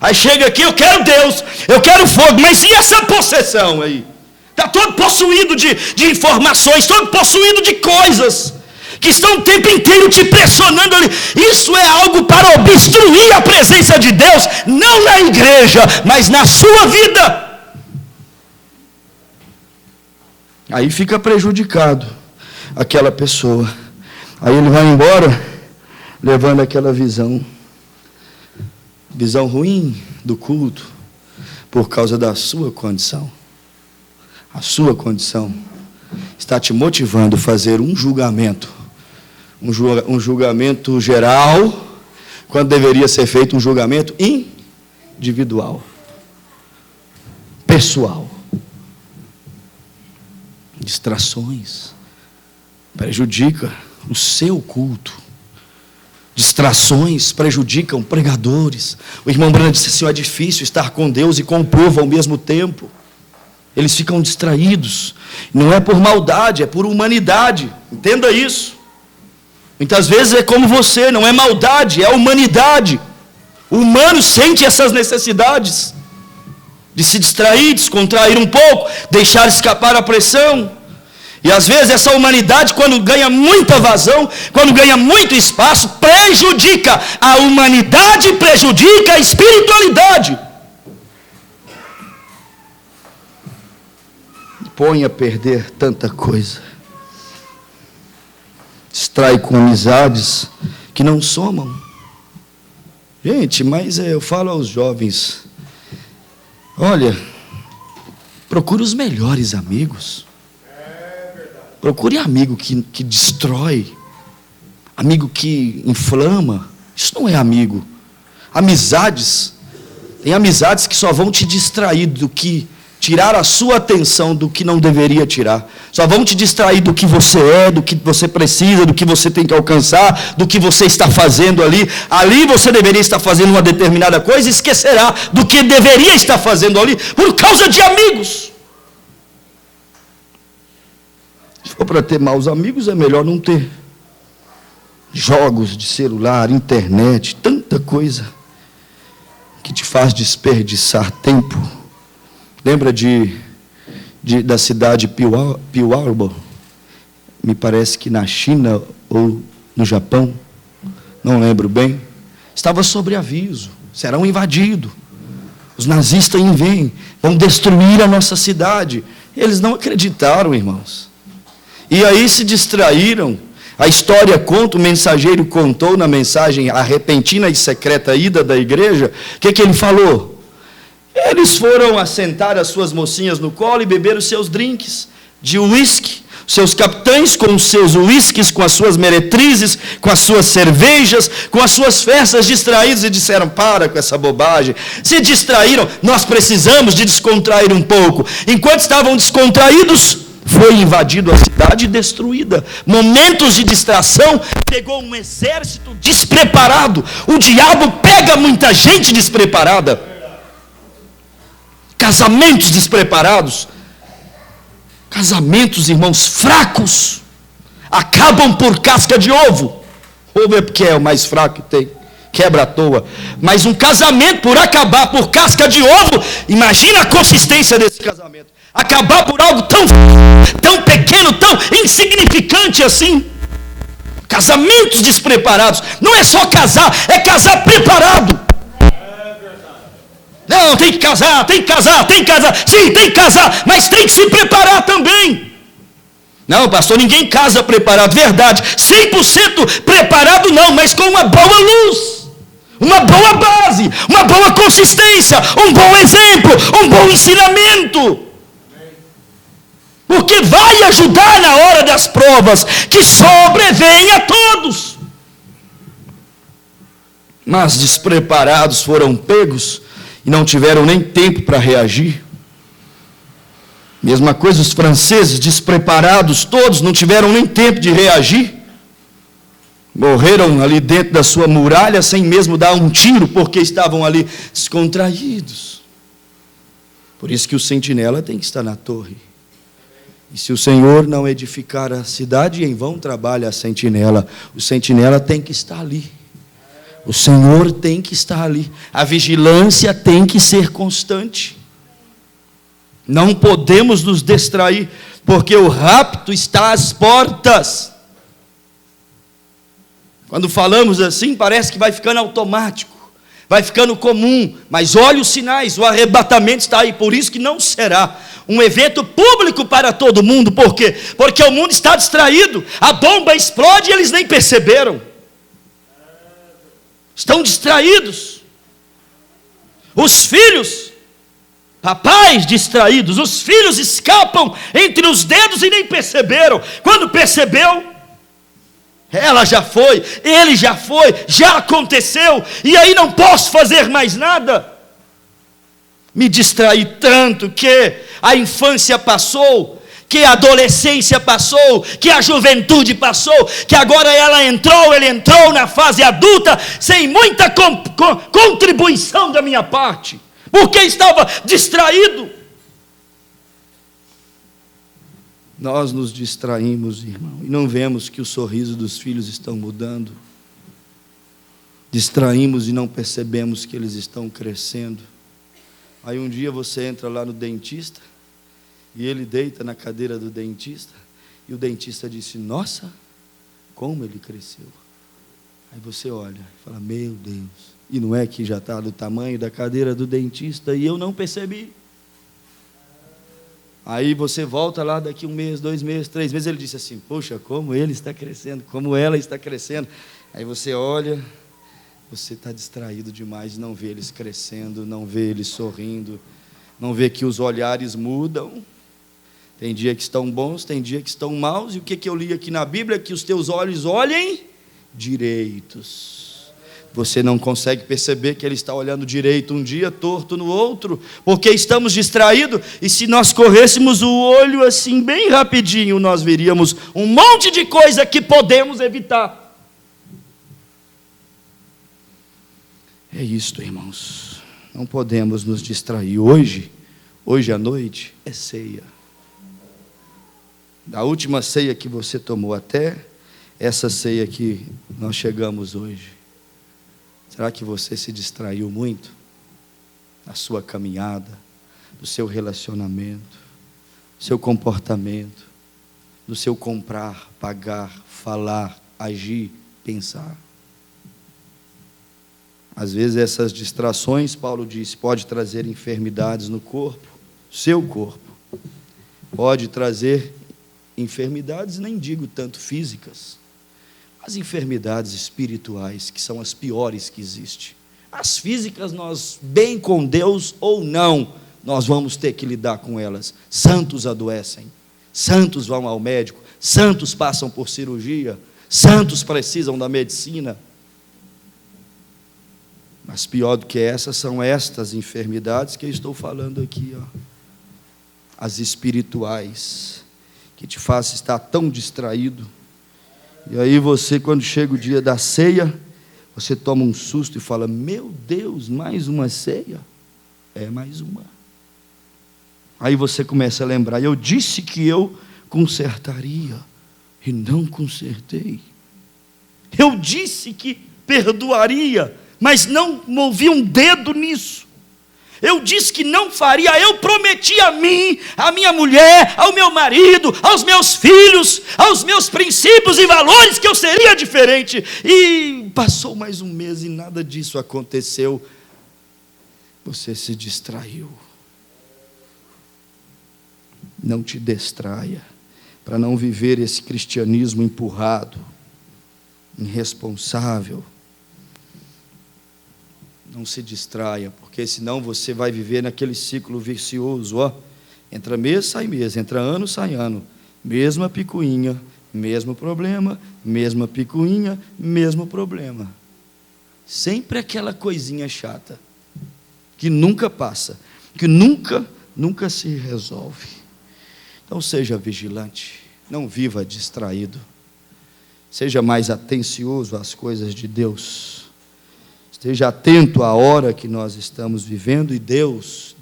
Aí chega aqui, eu quero Deus, eu quero fogo, mas e essa possessão aí? Está todo possuído de informações, todo possuído de coisas que estão o tempo inteiro te pressionando ali. Isso é algo para obstruir a presença de Deus, não na igreja, mas na sua vida. Aí fica prejudicado aquela pessoa. Aí ele vai embora levando aquela visão ruim do culto, por causa da sua condição. A sua condição está te motivando a fazer um julgamento geral, quando deveria ser feito um julgamento individual, pessoal. Distrações prejudica o seu culto. Distrações prejudicam pregadores. O irmão Brando disse assim: é difícil estar com Deus e com o povo ao mesmo tempo. Eles ficam distraídos. Não é por maldade, é por humanidade. Entenda isso. Muitas vezes é como você, não é maldade, é humanidade. O humano sente essas necessidades de se distrair, descontrair um pouco, deixar escapar a pressão. E às vezes essa humanidade, quando ganha muita vazão, quando ganha muito espaço, prejudica a humanidade, prejudica a espiritualidade. Põe a perder tanta coisa. Distrai com amizades que não somam. Gente, mas eu falo aos jovens: olha, procure os melhores amigos. Procure amigo que destrói, amigo que inflama. Isso não é amigo. Amizades, tem amizades que só vão te distrair do que, tirar a sua atenção do que não deveria tirar. Só vão te distrair do que você é, do que você precisa, do que você tem que alcançar, do que você está fazendo ali. Ali você deveria estar fazendo uma determinada coisa e esquecerá do que deveria estar fazendo ali por causa de amigos. Se for para ter maus amigos, é melhor não ter. Jogos de celular, internet, tanta coisa que te faz desperdiçar tempo. Lembra da cidade Pearl Harbor? Me parece que na China ou no Japão, não lembro bem. Estava sobre aviso, serão invadidos. Os nazistas vêm, vão destruir a nossa cidade. Eles não acreditaram, irmãos. E aí se distraíram. A história conta, o mensageiro contou na mensagem, a repentina e secreta ida da igreja, o que ele falou? Eles foram assentar as suas mocinhas no colo e beber os seus drinks de uísque. Seus capitães com os seus uísques, com as suas meretrizes, com as suas cervejas, com as suas festas, distraídos, e disseram: para com essa bobagem. Se distraíram, nós precisamos de descontrair um pouco. Enquanto estavam descontraídos, foi invadido a cidade e destruída. Momentos de distração, pegou um exército despreparado. O diabo pega muita gente despreparada. Casamentos despreparados. Casamentos, irmãos, fracos, acabam por casca de ovo. Ovo é porque é o mais fraco que tem, quebra à toa. Mas um casamento por acabar por casca de ovo, imagina a consistência desse casamento. Acabar por algo tão pequeno, tão insignificante assim. Casamentos despreparados. Não é só casar, é casar preparado. Não, tem que casar. Sim, tem que casar, mas tem que se preparar também. Não, pastor, ninguém casa preparado. Verdade, 100% preparado não, mas com uma boa luz, uma boa base, uma boa consistência, um bom exemplo, um bom ensinamento. Porque vai ajudar na hora das provas que sobrevêm a todos. Mas despreparados foram pegos e não tiveram nem tempo para reagir. Mesma coisa os franceses, despreparados todos, não tiveram nem tempo de reagir. Morreram ali dentro da sua muralha sem mesmo dar um tiro, porque estavam ali descontraídos. Por isso que o sentinela tem que estar na torre. E se o Senhor não edificar a cidade, em vão trabalha a sentinela. O sentinela tem que estar ali. O Senhor tem que estar ali. A vigilância tem que ser constante. Não podemos nos distrair, porque o rapto está às portas. Quando falamos assim, parece que vai ficando automático, vai ficando comum, mas olha os sinais, o arrebatamento está aí. Por isso que não será um evento público para todo mundo. Por quê? Porque o mundo está distraído, a bomba explode e eles nem perceberam. Estão distraídos. Os filhos, papais distraídos, os filhos escapam entre os dedos e nem perceberam. Quando percebeu, ela já foi, ele já foi, já aconteceu, e aí não posso fazer mais nada. Me distraí tanto que a infância passou, que a adolescência passou, que a juventude passou, que agora ele entrou na fase adulta, sem muita contribuição da minha parte, porque estava distraído. Nós nos distraímos, irmão, e não vemos que o sorriso dos filhos estão mudando. Distraímos e não percebemos que eles estão crescendo. Aí um dia você entra lá no dentista, e ele deita na cadeira do dentista, e o dentista disse: nossa, como ele cresceu. Aí você olha e fala: meu Deus, e não é que já está do tamanho da cadeira do dentista, e eu não percebi. Aí você volta lá daqui 1 mês, 2 meses, 3 meses, ele disse assim: poxa, como ele está crescendo, como ela está crescendo. Aí você olha, você está distraído demais, não vê eles crescendo, não vê eles sorrindo, não vê que os olhares mudam. Tem dia que estão bons, tem dia que estão maus. E o que eu li aqui na Bíblia? Que os teus olhos olhem direitos. Você não consegue perceber que ele está olhando direito um dia, torto no outro, porque estamos distraídos. E se nós corrêssemos o olho assim bem rapidinho, nós veríamos um monte de coisa que podemos evitar. É isto, irmãos. Não podemos nos distrair. Hoje à noite, é ceia. Da última ceia que você tomou até essa ceia que nós chegamos hoje, será que você se distraiu muito na sua caminhada, no seu relacionamento, no seu comportamento, no seu comprar, pagar, falar, agir, pensar? Às vezes essas distrações, Paulo disse, pode trazer enfermidades no corpo, seu corpo. Pode trazer enfermidades, nem digo tanto físicas, as enfermidades espirituais, que são as piores que existem. As físicas, nós, bem com Deus ou não, nós vamos ter que lidar com elas. Santos adoecem, santos vão ao médico, santos passam por cirurgia, santos precisam da medicina. Mas pior do que essas são estas enfermidades que eu estou falando aqui, ó. As espirituais, que te fazem estar tão distraído. E aí você, quando chega o dia da ceia, você toma um susto e fala, meu Deus, mais uma ceia? É mais uma. Aí você começa a lembrar, eu disse que eu consertaria, e não consertei. Eu disse que perdoaria, mas não movi um dedo nisso. Eu disse que não faria, eu prometi a mim, à minha mulher, ao meu marido, aos meus filhos, aos meus princípios e valores que eu seria diferente. E passou mais um mês e nada disso aconteceu. Você se distraiu. Não te distraia, para não viver esse cristianismo empurrado, irresponsável. Não se distraia, porque senão você vai viver naquele ciclo vicioso, ó. Entra mês, sai mês, entra ano, sai ano. Mesma picuinha, mesmo problema, mesma picuinha, mesmo problema. Sempre aquela coisinha chata, que nunca passa, que nunca se resolve. Então seja vigilante, não viva distraído. Seja mais atencioso às coisas de Deus. Esteja atento à hora que nós estamos vivendo e Deus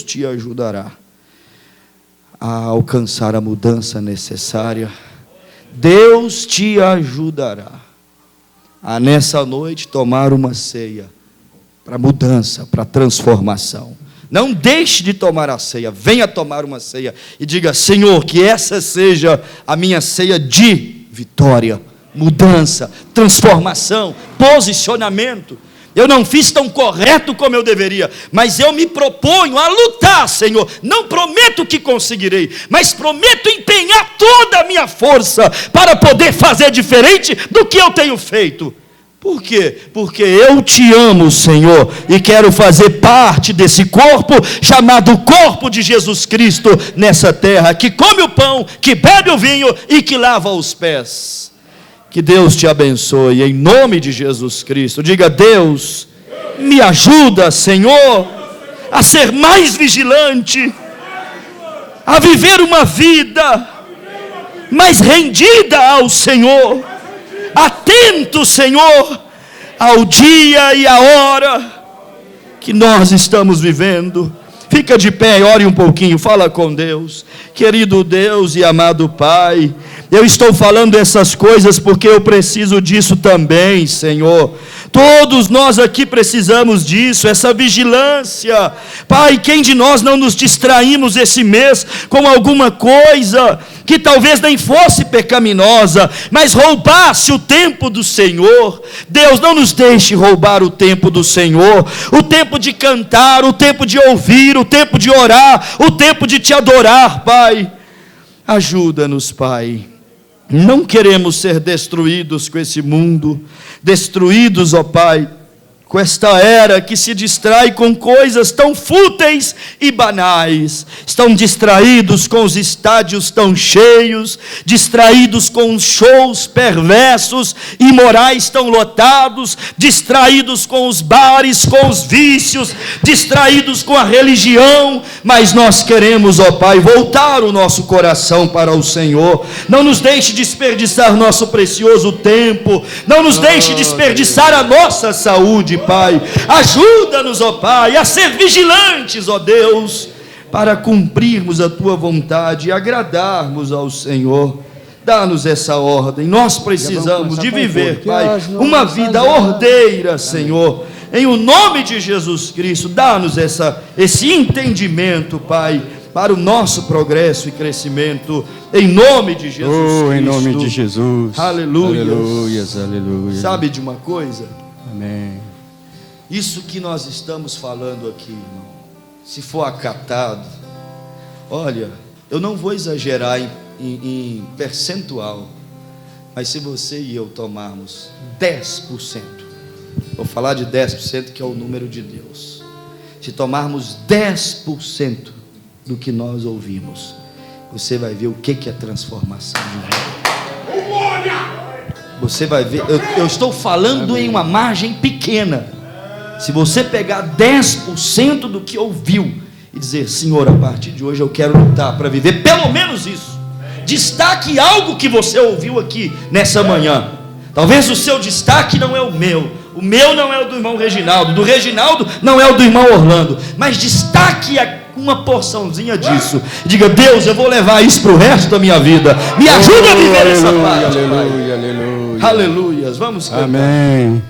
te ajudará a alcançar a mudança necessária. Deus te ajudará a nessa noite tomar uma ceia para mudança, para transformação. Não deixe de tomar a ceia, venha tomar uma ceia e diga, Senhor, que essa seja a minha ceia de vitória, mudança, transformação, posicionamento. Eu não fiz tão correto como eu deveria, mas eu me proponho a lutar, Senhor. Não prometo que conseguirei, mas prometo empenhar toda a minha força para poder fazer diferente do que eu tenho feito. Por quê? Porque eu te amo, Senhor, e quero fazer parte desse corpo, chamado corpo de Jesus Cristo, nessa terra, que come o pão, que bebe o vinho e que lava os pés. Que Deus te abençoe, em nome de Jesus Cristo. Diga, Deus, me ajuda, Senhor, a ser mais vigilante, a viver uma vida mais rendida ao Senhor, atento, Senhor, ao dia e à hora que nós estamos vivendo. Fica de pé, ore um pouquinho, fala com Deus. Querido Deus e amado Pai, eu estou falando essas coisas porque eu preciso disso também, Senhor. Todos nós aqui precisamos disso, essa vigilância. Pai, quem de nós não nos distraímos esse mês com alguma coisa que talvez nem fosse pecaminosa, mas roubasse o tempo do Senhor? Deus, não nos deixe roubar o tempo do Senhor, o tempo de cantar, o tempo de ouvir, o tempo de orar, o tempo de te adorar, Pai. Ajuda-nos, Pai. Não queremos ser destruídos com esse mundo, destruídos, ó Pai, com esta era que se distrai com coisas tão fúteis e banais. Estão distraídos com os estádios tão cheios, distraídos com os shows perversos, imorais tão lotados, distraídos com os bares, com os vícios, distraídos com a religião. Mas nós queremos, ó Pai, voltar o nosso coração para o Senhor. Não nos deixe desperdiçar nosso precioso tempo, não nos deixe desperdiçar a nossa saúde, Pai. Ajuda-nos, ó Pai, a ser vigilantes, ó Deus, para cumprirmos a Tua vontade e agradarmos ao Senhor. Dá-nos essa ordem. Nós precisamos de viver, Pai, uma vida ordeira, Senhor. Em o nome de Jesus Cristo, dá-nos esse entendimento, Pai, para o nosso progresso e crescimento, em nome de Jesus Cristo. Em nome de Jesus. Aleluia. Aleluias, aleluia. Sabe de uma coisa? Amém. Isso que nós estamos falando aqui, irmão, se for acatado, olha, eu não vou exagerar em percentual, mas se você e eu tomarmos 10%, vou falar de 10%, que é o número de Deus. Se tomarmos 10% do que nós ouvimos, você vai ver o que é transformação de vida. Você vai ver, eu estou falando em uma margem pequena. Se você pegar 10% do que ouviu e dizer: Senhor, a partir de hoje eu quero lutar para viver pelo menos isso. Destaque algo que você ouviu aqui nessa manhã. Talvez o seu destaque não é o meu não é o do irmão Reginaldo, do Reginaldo não é o do irmão Orlando, mas destaque uma porçãozinha disso. Diga: Deus, eu vou levar isso para o resto da minha vida. Me ajuda a viver essa parte. Aleluia, aleluia. Aleluias, vamos cantar. Amém.